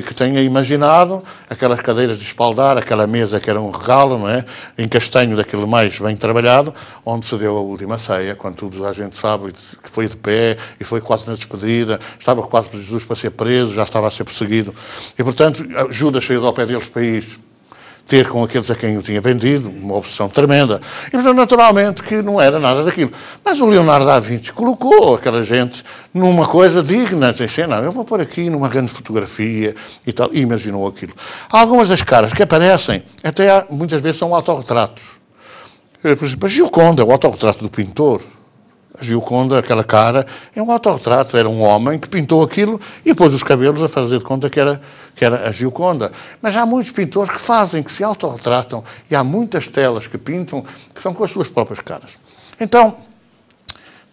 que tenha imaginado aquelas cadeiras de espaldar, aquela mesa que era um regalo, não é? Em castanho daquele mais bem trabalhado, onde se deu a última ceia, quando toda a gente sabe que foi de pé e foi quase na despedida, estava quase por Jesus para ser preso, já estava a ser perseguido. E, portanto, Judas saiu ao pé deles para ir ter com aqueles a quem o tinha vendido, uma obsessão tremenda. E, portanto, naturalmente, que não era nada daquilo. Mas o Leonardo da Vinci colocou aquela gente numa coisa digna, dizendo, não, eu vou pôr aqui numa grande fotografia e tal, e imaginou aquilo. Algumas das caras que aparecem, até muitas vezes são autorretratos. Por exemplo, a Gioconda, o autorretrato do pintor. A Gioconda, aquela cara, é um autorretrato, era um homem que pintou aquilo e pôs os cabelos a fazer de conta que era a Gioconda. Mas há muitos pintores que fazem, que se autorretratam, e há muitas telas que pintam que são com as suas próprias caras. Então,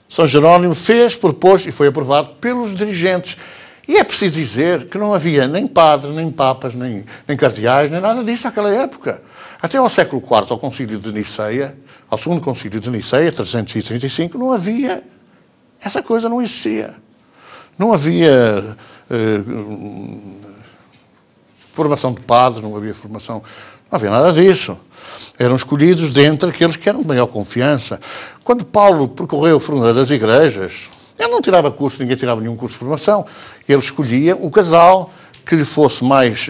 São Jerónimo fez, propôs e foi aprovado pelos dirigentes. E é preciso dizer que não havia nem padres, nem papas, nem cardeais, nem nada disso naquela época. Até ao século IV, ao Concílio de Niceia, ao segundo Concílio de Niceia, 335, não havia, essa coisa não existia. Não havia formação de padres, não havia formação, não havia nada disso. Eram escolhidos dentre aqueles que eram de maior confiança. Quando Paulo percorreu a fronteira das igrejas, ele não tirava curso, ninguém tirava nenhum curso de formação. Ele escolhia o casal que lhe fosse mais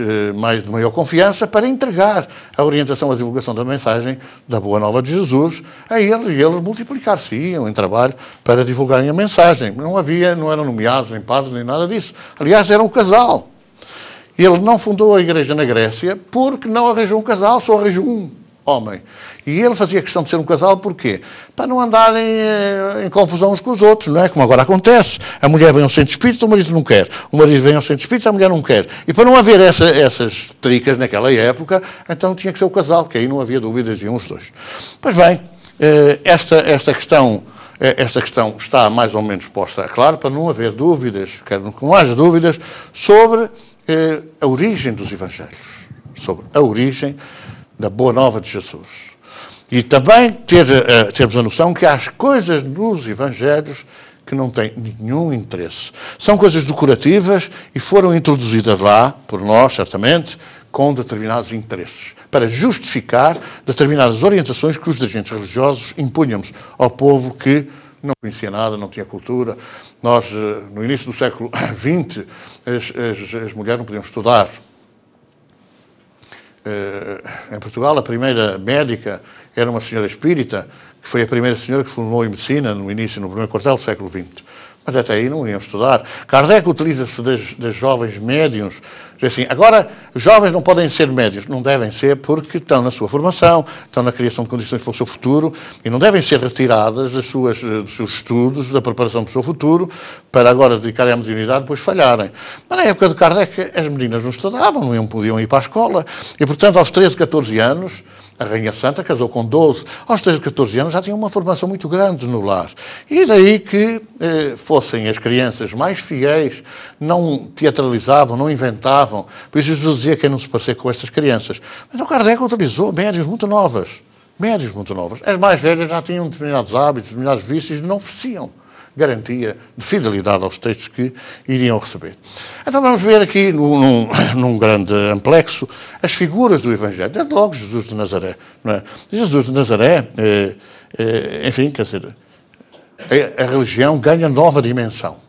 de maior confiança para entregar a orientação, a divulgação da mensagem da Boa Nova de Jesus a eles, e eles multiplicar-se-iam em trabalho para divulgarem a mensagem. Não eram nomeados, nem padres, nem nada disso. Aliás, era um casal. Ele não fundou a igreja na Grécia porque não arranjou um casal, só arranjou um homem. E ele fazia questão de ser um casal, porquê? Para não andarem em confusão uns com os outros, não é? Como agora acontece. A mulher vem ao centro espírita, o marido não quer. O marido vem ao centro espírita, a mulher não quer. E para não haver essas tricas naquela época, então tinha que ser o casal, que aí não havia dúvidas, iam os dois. Pois bem, esta questão está mais ou menos posta, claro, para não haver dúvidas, quero que não haja dúvidas, sobre a origem dos evangelhos, sobre a origem da Boa Nova de Jesus. E também termos a noção que há coisas nos evangelhos que não têm nenhum interesse. São coisas decorativas e foram introduzidas lá, por nós, certamente, com determinados interesses, para justificar determinadas orientações que os dirigentes religiosos impunham-nos ao povo que não conhecia nada, não tinha cultura. Nós, no início do século XX, as mulheres não podiam estudar. Em Portugal, a primeira médica era uma senhora espírita, que foi a primeira senhora que formou em medicina no primeiro quartel do século XX. Mas até aí não iam estudar. Kardec utiliza-se das jovens médiuns. Diz assim, agora, os jovens não podem ser médiuns. Não devem ser porque estão na sua formação, estão na criação de condições para o seu futuro e não devem ser retiradas dos seus estudos, da preparação do seu futuro, para agora dedicarem à mediunidade e depois falharem. Mas na época de Kardec, as meninas não estudavam, não podiam ir para a escola e, portanto, aos 13, 14 anos, A Rainha Santa casou com 12. Aos 13, 14 anos já tinha uma formação muito grande no lar. E daí que fossem as crianças mais fiéis, não teatralizavam, não inventavam. Por isso Jesus dizia que não se parecia com estas crianças. Mas o Kardec utilizou médias muito novas. Médias muito novas. As mais velhas já tinham determinados hábitos, determinados vícios e não ofereciam garantia de fidelidade aos textos que iriam receber. Então vamos ver aqui, num grande amplexo, as figuras do Evangelho. Desde logo Jesus de Nazaré. Não é? Jesus de Nazaré, enfim, quer dizer, a religião ganha nova dimensão.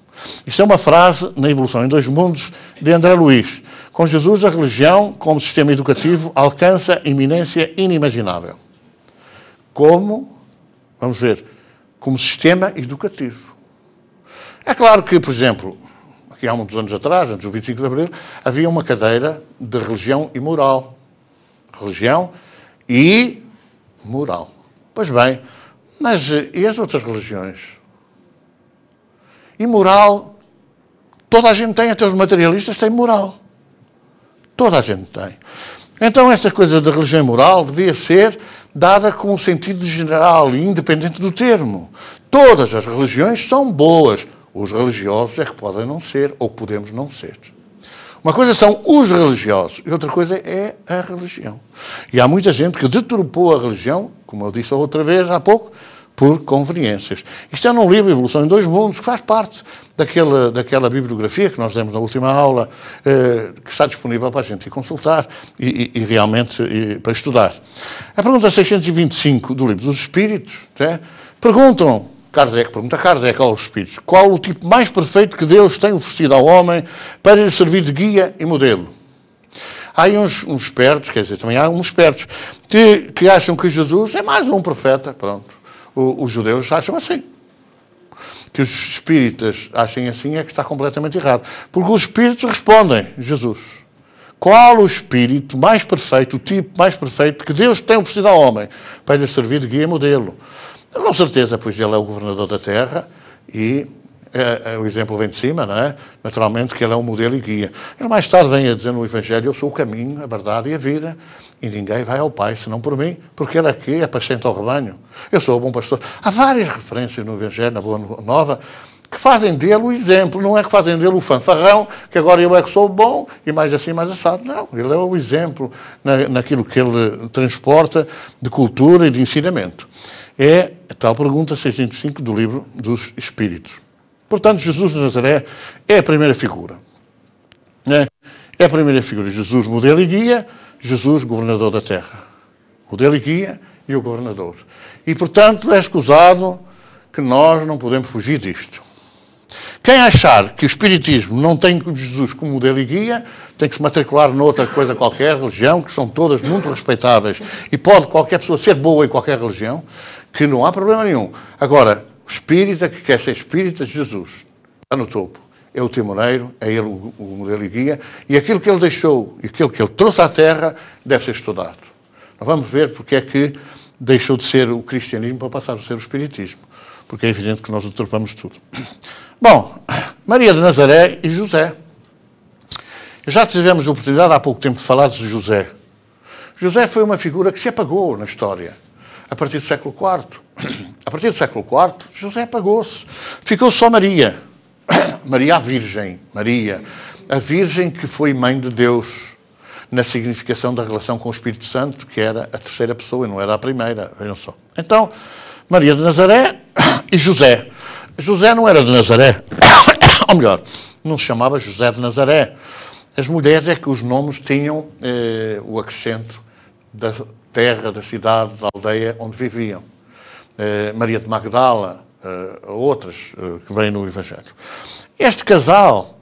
Isto é uma frase na Evolução em Dois Mundos, de André Luiz. Com Jesus, a religião, como sistema educativo, alcança iminência inimaginável. Como, vamos ver, como sistema educativo. É claro que, por exemplo, aqui há muitos anos atrás, antes do 25 de Abril, havia uma cadeira de religião e moral. Religião e moral. Pois bem, mas e as outras religiões? E moral, toda a gente tem, até os materialistas têm moral. Toda a gente tem. Então, esta coisa da religião e moral devia ser dada com um sentido geral e independente do termo. Todas as religiões são boas. Os religiosos é que podem não ser, ou podemos não ser. Uma coisa são os religiosos e outra coisa é a religião. E há muita gente que deturpou a religião, como eu disse outra vez há pouco, por conveniências. Isto é num livro, Evolução em Dois Mundos, que faz parte daquela bibliografia que nós demos na última aula, que está disponível para a gente ir consultar e realmente para estudar. A pergunta 625 do Livro dos Espíritos, pergunta Kardec aos Espíritos, qual o tipo mais perfeito que Deus tem oferecido ao homem para lhe servir de guia e modelo? Há aí uns espertos, quer dizer, também há uns espertos, que acham que Jesus é mais um profeta, pronto. Os judeus acham assim. Que os espíritas achem assim é que está completamente errado. Porque os espíritos respondem, Jesus, qual o espírito mais perfeito, o tipo mais perfeito que Deus tem oferecido ao homem para lhe servir de guia e modelo? Com certeza, pois ele é o governador da terra e o exemplo vem de cima, não é? Naturalmente que ele é um modelo e guia. Ele mais tarde vem a dizer no Evangelho, eu sou o caminho, a verdade e a vida, e ninguém vai ao Pai senão por mim, porque ele aqui apacenta ao rebanho. Eu sou o bom pastor. Há várias referências no Evangelho, na Boa Nova, que fazem dele o exemplo, não é que fazem dele o fanfarrão, que agora eu é que sou bom, e mais assim, mais assado. Não, ele é o exemplo naquilo que ele transporta de cultura e de ensinamento. É a tal pergunta 605 do Livro dos Espíritos. Portanto, Jesus de Nazaré é a primeira figura. É a primeira figura. Jesus, modelo e guia, Jesus, governador da terra. Modelo e guia e o governador. E, portanto, é escusado que nós não podemos fugir disto. Quem achar que o Espiritismo não tem Jesus como modelo e guia, tem que se matricular noutra coisa qualquer, religião, que são todas muito respeitáveis, e pode qualquer pessoa ser boa em qualquer religião, que não há problema nenhum. Agora, o espírita que quer ser espírita, Jesus, está no topo. É o timoneiro, é ele o modelo e guia, e aquilo que ele deixou, e aquilo que ele trouxe à Terra, deve ser estudado. Nós vamos ver porque é que deixou de ser o cristianismo para passar a ser o espiritismo. Porque é evidente que nós deturpamos tudo. Bom, Maria de Nazaré e José. Já tivemos a oportunidade há pouco tempo de falar de José. José foi uma figura que se apagou na história, a partir do século IV. A partir do século IV, José apagou-se. Ficou só Maria. Maria a Virgem. Maria, a Virgem que foi mãe de Deus, na significação da relação com o Espírito Santo, que era a terceira pessoa e não era a primeira. Vejam só. Então, Maria de Nazaré e José. José não era de Nazaré. Ou melhor, não se chamava José de Nazaré. As mulheres é que os nomes tinham o acrescento da terra, da cidade, da aldeia onde viviam. Maria de Magdala, outras que vêm no Evangelho. Este casal,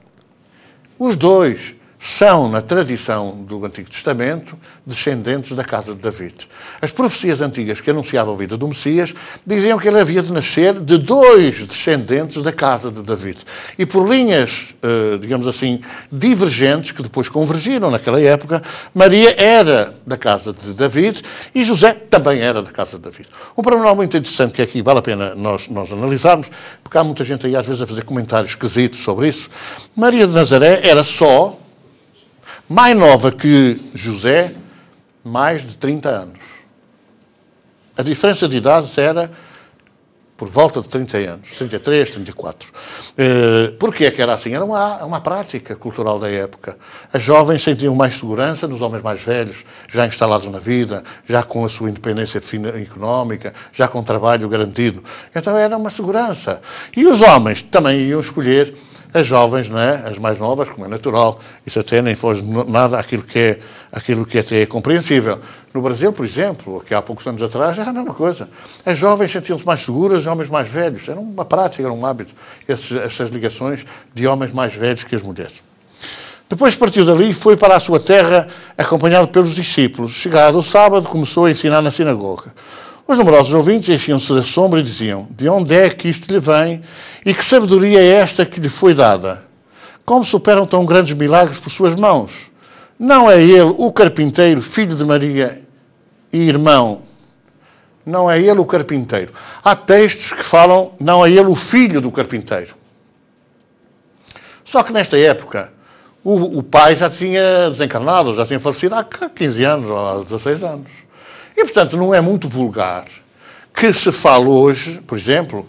os dois, são, na tradição do Antigo Testamento, descendentes da casa de David. As profecias antigas que anunciavam a vida do Messias diziam que ele havia de nascer de dois descendentes da casa de David. E por linhas, digamos assim, divergentes, que depois convergiram naquela época, Maria era da casa de David e José também era da casa de David. Um pormenor muito interessante que aqui vale a pena nós analisarmos, porque há muita gente aí às vezes a fazer comentários esquisitos sobre isso. Maria de Nazaré era só mais nova que José, mais de 30 anos. A diferença de idades era por volta de 30 anos, 33, 34. Porquê que era assim? Era uma prática cultural da época. As jovens sentiam mais segurança nos homens mais velhos, já instalados na vida, já com a sua independência económica, já com trabalho garantido. Então era uma segurança. E os homens também iam escolher as jovens, não é? As mais novas, como é natural. Isso até nem foge nada aquilo que até é compreensível. No Brasil, por exemplo, que há poucos anos atrás, era a mesma coisa. As jovens sentiam-se mais seguras, os homens mais velhos. Era uma prática, era um hábito, essas ligações de homens mais velhos que as mulheres. Depois partiu dali e foi para a sua terra acompanhado pelos discípulos. Chegado o sábado, começou a ensinar na sinagoga. Os numerosos ouvintes enchiam-se de assombro e diziam: de onde é que isto lhe vem e que sabedoria é esta que lhe foi dada? Como superam tão grandes milagres por suas mãos? Não é ele o carpinteiro, filho de Maria e irmão? Não é ele o carpinteiro. Há textos que falam: não é ele o filho do carpinteiro. Só que nesta época o pai já tinha desencarnado, já tinha falecido há 15 anos ou há 16 anos. E, portanto, não é muito vulgar que se fale hoje, por exemplo,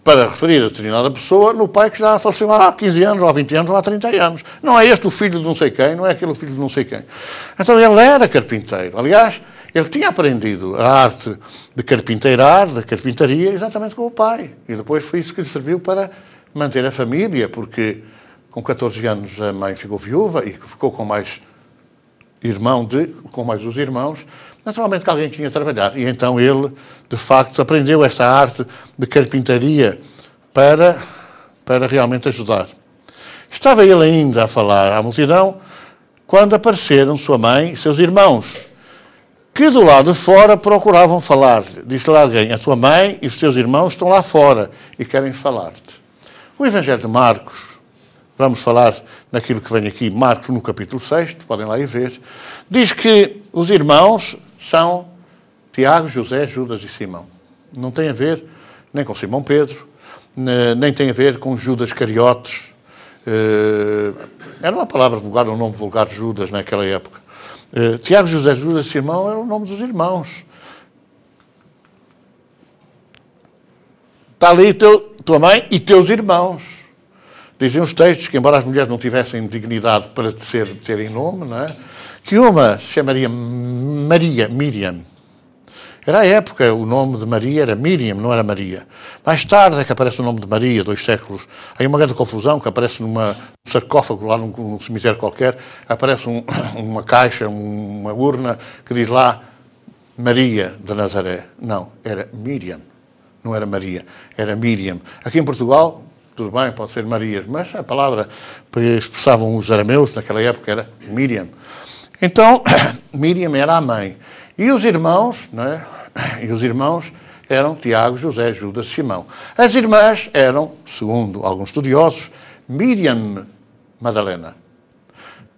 para referir a determinada pessoa, no pai que já faleceu há 15 anos, ou há 20 anos, ou há 30 anos. Não é este o filho de não sei quem, não é aquele o filho de não sei quem. Então, ele era carpinteiro. Aliás, ele tinha aprendido a arte de carpinteirar, da carpintaria, exatamente com o pai. E depois foi isso que lhe serviu para manter a família, porque com 14 anos a mãe ficou viúva e ficou com mais os irmãos, naturalmente que alguém tinha de trabalhar. E então ele, de facto, aprendeu esta arte de carpintaria para realmente ajudar. Estava ele ainda a falar à multidão quando apareceram sua mãe e seus irmãos, que do lado de fora procuravam falar. Disse-lhe alguém: a tua mãe e os teus irmãos estão lá fora e querem falar-te. O Evangelho de Marcos, vamos falar naquilo que vem aqui, Marcos no capítulo 6, podem lá ir ver, diz que os irmãos são Tiago, José, Judas e Simão. Não tem a ver nem com Simão Pedro, nem tem a ver com Judas Cariotes. Era uma palavra vulgar, um nome vulgar, Judas, naquela época. Tiago, José, Judas e Simão era o nome dos irmãos. Está ali tua mãe e teus irmãos. Diziam os textos que, embora as mulheres não tivessem dignidade para terem nome, não é? Que uma se chamaria Miriam. Era a época, o nome de Maria era Miriam, não era Maria. Mais tarde é que aparece o nome de Maria, 2 séculos. Aí uma grande confusão, que aparece num sarcófago lá num cemitério qualquer, aparece uma caixa, uma urna, que diz lá Maria de Nazaré. Não, era Miriam. Não era Maria, era Miriam. Aqui em Portugal, tudo bem, pode ser Marias, mas a palavra que expressavam os arameus naquela época era Miriam. Então, Miriam era a mãe. E os irmãos, não é? E os irmãos eram Tiago, José, Judas e Simão. As irmãs eram, segundo alguns estudiosos, Miriam Madalena.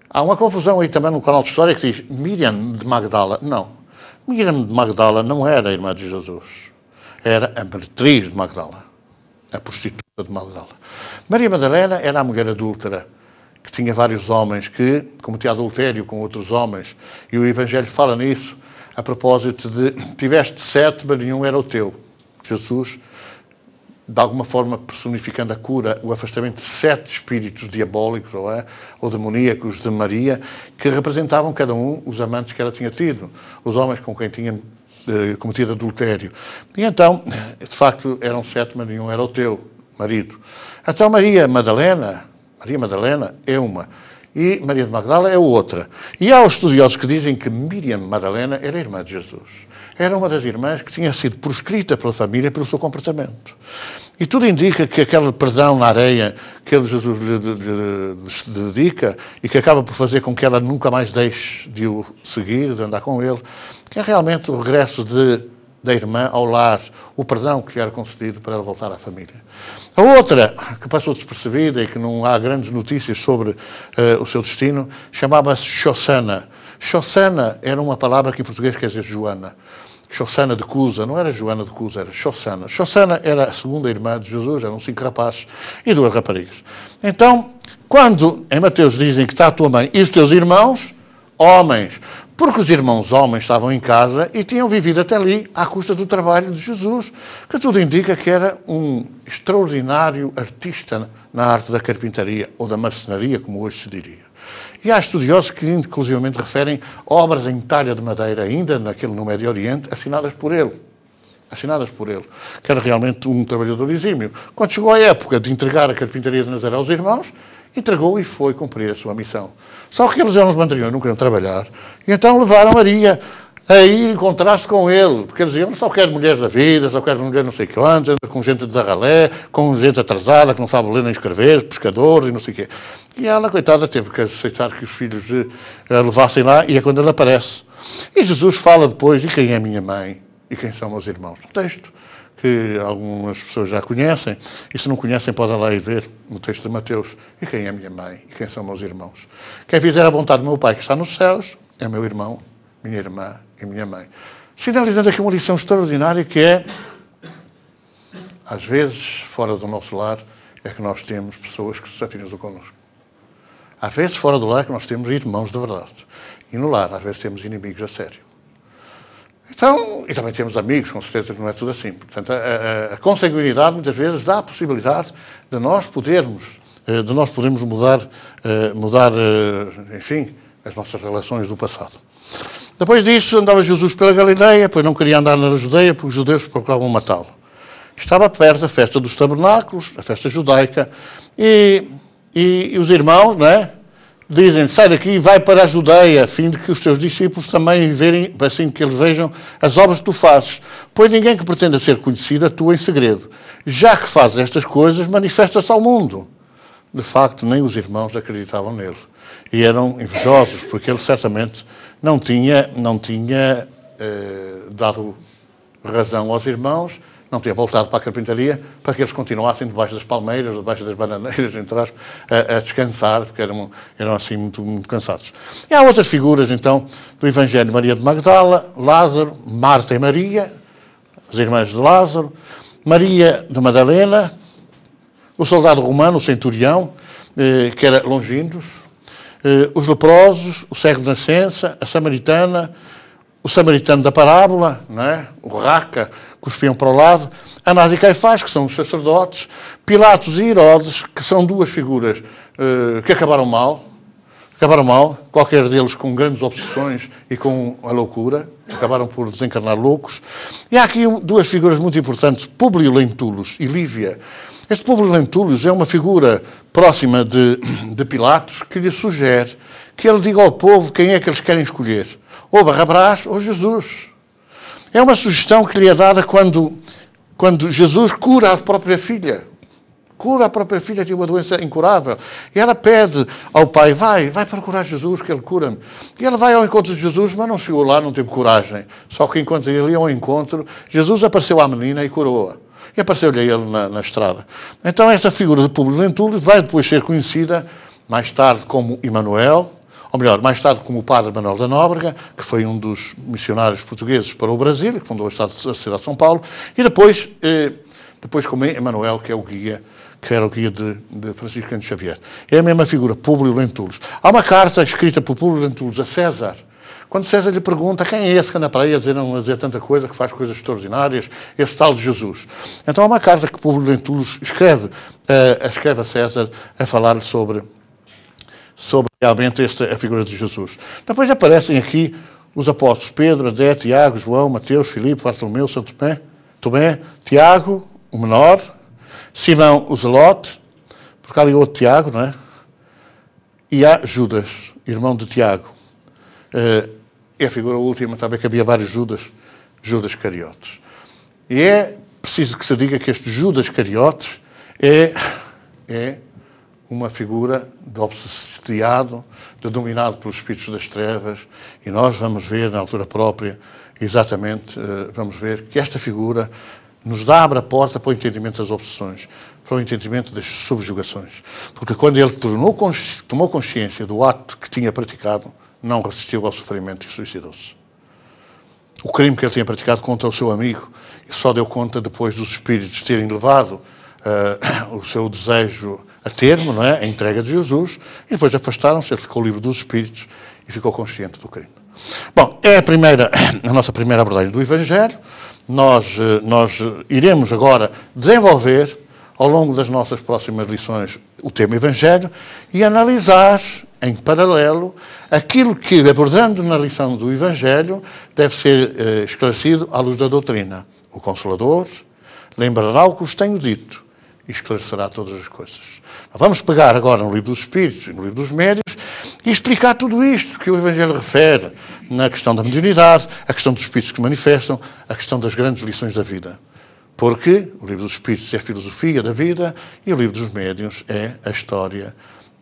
Há uma confusão aí também no canal de História que diz Miriam de Magdala. Não. Miriam de Magdala não era a irmã de Jesus. Era a meretriz de Magdala. A prostituta de Magdala. Maria Madalena era a mulher adúltera, que tinha vários homens, que cometia adultério com outros homens. E o Evangelho fala nisso, a propósito de tiveste 7, mas nenhum era o teu. Jesus, de alguma forma personificando a cura, o afastamento de 7 espíritos diabólicos ou demoníacos de Maria, que representavam cada um os amantes que ela tinha tido, os homens com quem tinha cometido adultério. E então, de facto, eram 7, mas nenhum era o teu marido. Então Maria Madalena é uma, e Maria de Magdala é outra. E há os estudiosos que dizem que Miriam Madalena era irmã de Jesus. Era uma das irmãs que tinha sido proscrita pela família pelo seu comportamento. E tudo indica que aquele perdão na areia que Jesus lhe dedica e que acaba por fazer com que ela nunca mais deixe de o seguir, de andar com ele, que é realmente o regresso da irmã ao lar, o perdão que lhe era concedido para ela voltar à família. A outra, que passou despercebida e que não há grandes notícias sobre o seu destino, chamava-se Xossana. Xossana era uma palavra que em português quer dizer Joana. Xossana de Cusa, não era Joana de Cusa, era Xossana. Xossana era a segunda irmã de Jesus, eram 5 rapazes e 2 raparigas. Então, quando em Mateus dizem que está a tua mãe e os teus irmãos, homens, Porque os irmãos homens estavam em casa e tinham vivido até ali à custa do trabalho de Jesus, que tudo indica que era um extraordinário artista na arte da carpintaria, ou da marcenaria, como hoje se diria. E há estudiosos que, inclusivamente, referem obras em talha de madeira, ainda no Médio Oriente, assinadas por ele, que era realmente um trabalhador exímio. Quando chegou a época de entregar a carpintaria de Nazaré aos irmãos, entregou e foi cumprir a sua missão. Só que eles eram os mandriões, não queriam trabalhar, e então levaram Maria a ir encontrar-se com ele, porque eles diziam, só quero mulheres da vida, só quero mulheres não sei quantas, com gente de ralé, com gente atrasada, que não sabe ler nem escrever, pescadores e não sei o quê. E ela, coitada, teve que aceitar que os filhos a levassem lá, e é quando ele aparece. E Jesus fala depois, e quem é minha mãe? E quem são meus irmãos? Um texto que algumas pessoas já conhecem, e se não conhecem podem lá ir ver no texto de Mateus. E quem é minha mãe? E quem são meus irmãos? Quem fizer a vontade do meu Pai que está nos céus é meu irmão, minha irmã e minha mãe. Sinalizando aqui uma lição extraordinária que é, às vezes, fora do nosso lar, é que nós temos pessoas que se afinam connosco. Às vezes, fora do lar, é que nós temos irmãos de verdade. E no lar, às vezes, temos inimigos a sério. Então, e também temos amigos, com certeza que não é tudo assim. Portanto, a consanguinidade, muitas vezes, dá a possibilidade de nós podermos mudar, enfim, as nossas relações do passado. Depois disso, andava Jesus pela Galileia, pois não queria andar na Judeia, porque os judeus procuravam matá-lo. Estava perto da festa dos tabernáculos, a festa judaica, e os irmãos, não é? Dizem, sai daqui e vai para a Judeia, a fim de que os teus discípulos também verem, assim que eles vejam as obras que tu fazes. Pois ninguém que pretenda ser conhecido atua em segredo. Já que fazes estas coisas, manifesta-se ao mundo. De facto, nem os irmãos acreditavam nele. E eram invejosos, porque ele certamente não tinha dado razão aos irmãos, não tinha voltado para a carpintaria, para que eles continuassem debaixo das palmeiras, debaixo das bananeiras, entre aspas, a descansar, porque eram assim muito cansados. E há outras figuras, então, do Evangelho: Maria de Magdala, Lázaro, Marta e Maria, as irmãs de Lázaro, Maria de Madalena, o soldado romano, o centurião, que era longínquos, os leprosos, o cego de nascença, a samaritana, o samaritano da parábola, não é? O raca, cuspiam para o lado, Anás e Caifás, que são os sacerdotes, Pilatos e Herodes, que são duas figuras que acabaram mal, qualquer deles com grandes obsessões e com a loucura, acabaram por desencarnar loucos. E há aqui duas figuras muito importantes, Públio Lentulus e Lívia. Este Públio Lentulus é uma figura próxima de Pilatos, que lhe sugere que ele diga ao povo quem é que eles querem escolher, ou Barrabás ou Jesus. É uma sugestão que lhe é dada quando Jesus cura a própria filha. Cura a própria filha de uma doença incurável. E ela pede ao pai, vai procurar Jesus, que ele cura-me. E ela vai ao encontro de Jesus, mas não chegou lá, não teve coragem. Só que enquanto ele ia ao encontro, Jesus apareceu à menina e curou-a. E apareceu-lhe a ele na estrada. Então esta figura de Públio Lentulus vai depois ser conhecida mais tarde como Emanuel, ou melhor, mais tarde como o padre Manuel da Nóbrega, que foi um dos missionários portugueses para o Brasil, que fundou a cidade de São Paulo, e depois como Emanuel, que era o guia de Francisco Cândido Xavier. É a mesma figura, Públio Lentulus. Há uma carta escrita por Públio Lentulus a César, quando César lhe pergunta quem é esse que anda para aí a dizer tanta coisa, que faz coisas extraordinárias, esse tal de Jesus. Então há uma carta que Públio Lentulus escreve a César a falar sobre realmente a figura de Jesus. Depois aparecem aqui os apóstolos Pedro, André, Tiago, João, Mateus, Filipe, Bartolomeu, São Tomé, Tiago, o menor, Simão, o Zelote, porque há ali outro Tiago, não é? E há Judas, irmão de Tiago. É a figura última, talvez que havia vários Judas Cariotes. E é preciso que se diga que este Judas Cariotes é uma figura de obsessiado, de dominado pelos espíritos das trevas, e nós vamos ver, na altura própria, exatamente, vamos ver que esta figura nos abre a porta para o entendimento das obsessões, para o entendimento das subjugações. Porque quando ele tomou consciência do ato que tinha praticado, não resistiu ao sofrimento e suicidou-se. O crime que ele tinha praticado contra o seu amigo, só deu conta depois dos espíritos terem levado o seu desejo a termo, não é? A entrega de Jesus, e depois afastaram-se, ele ficou livre dos espíritos e ficou consciente do crime. Bom, é a nossa primeira abordagem do Evangelho. Nós iremos agora desenvolver, ao longo das nossas próximas lições, o tema Evangelho e analisar, em paralelo, aquilo que, abordando na lição do Evangelho, deve ser esclarecido à luz da doutrina. O Consolador lembrará o que vos tenho dito e esclarecerá todas as coisas. Nós vamos pegar agora no Livro dos Espíritos e no Livro dos Médiuns e explicar tudo isto que o Evangelho refere na questão da mediunidade, a questão dos Espíritos que manifestam, a questão das grandes lições da vida. Porque o Livro dos Espíritos é a filosofia da vida e o Livro dos Médiuns é a história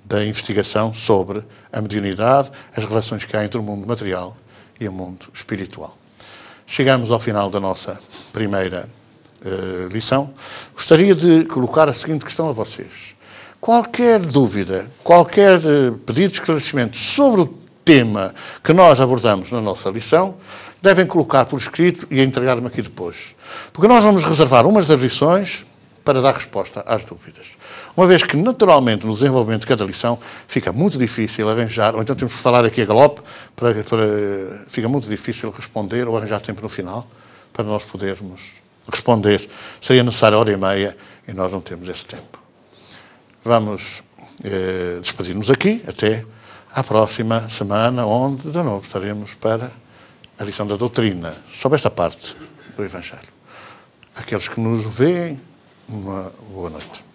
da investigação sobre a mediunidade, as relações que há entre o mundo material e o mundo espiritual. Chegamos ao final da nossa primeira lição. Gostaria de colocar a seguinte questão a vocês. Qualquer dúvida, qualquer pedido de esclarecimento sobre o tema que nós abordamos na nossa lição, devem colocar por escrito e entregar-me aqui depois. Porque nós vamos reservar umas das lições para dar resposta às dúvidas. Uma vez que, naturalmente, no desenvolvimento de cada lição, fica muito difícil arranjar, ou então temos que falar aqui a galope, fica muito difícil responder ou arranjar tempo no final para nós podermos responder. Seria necessário 1h30 e nós não temos esse tempo. Vamos despedir-nos aqui até à próxima semana, onde, de novo, estaremos para a lição da doutrina, sobre esta parte do Evangelho. Aqueles que nos veem, uma boa noite.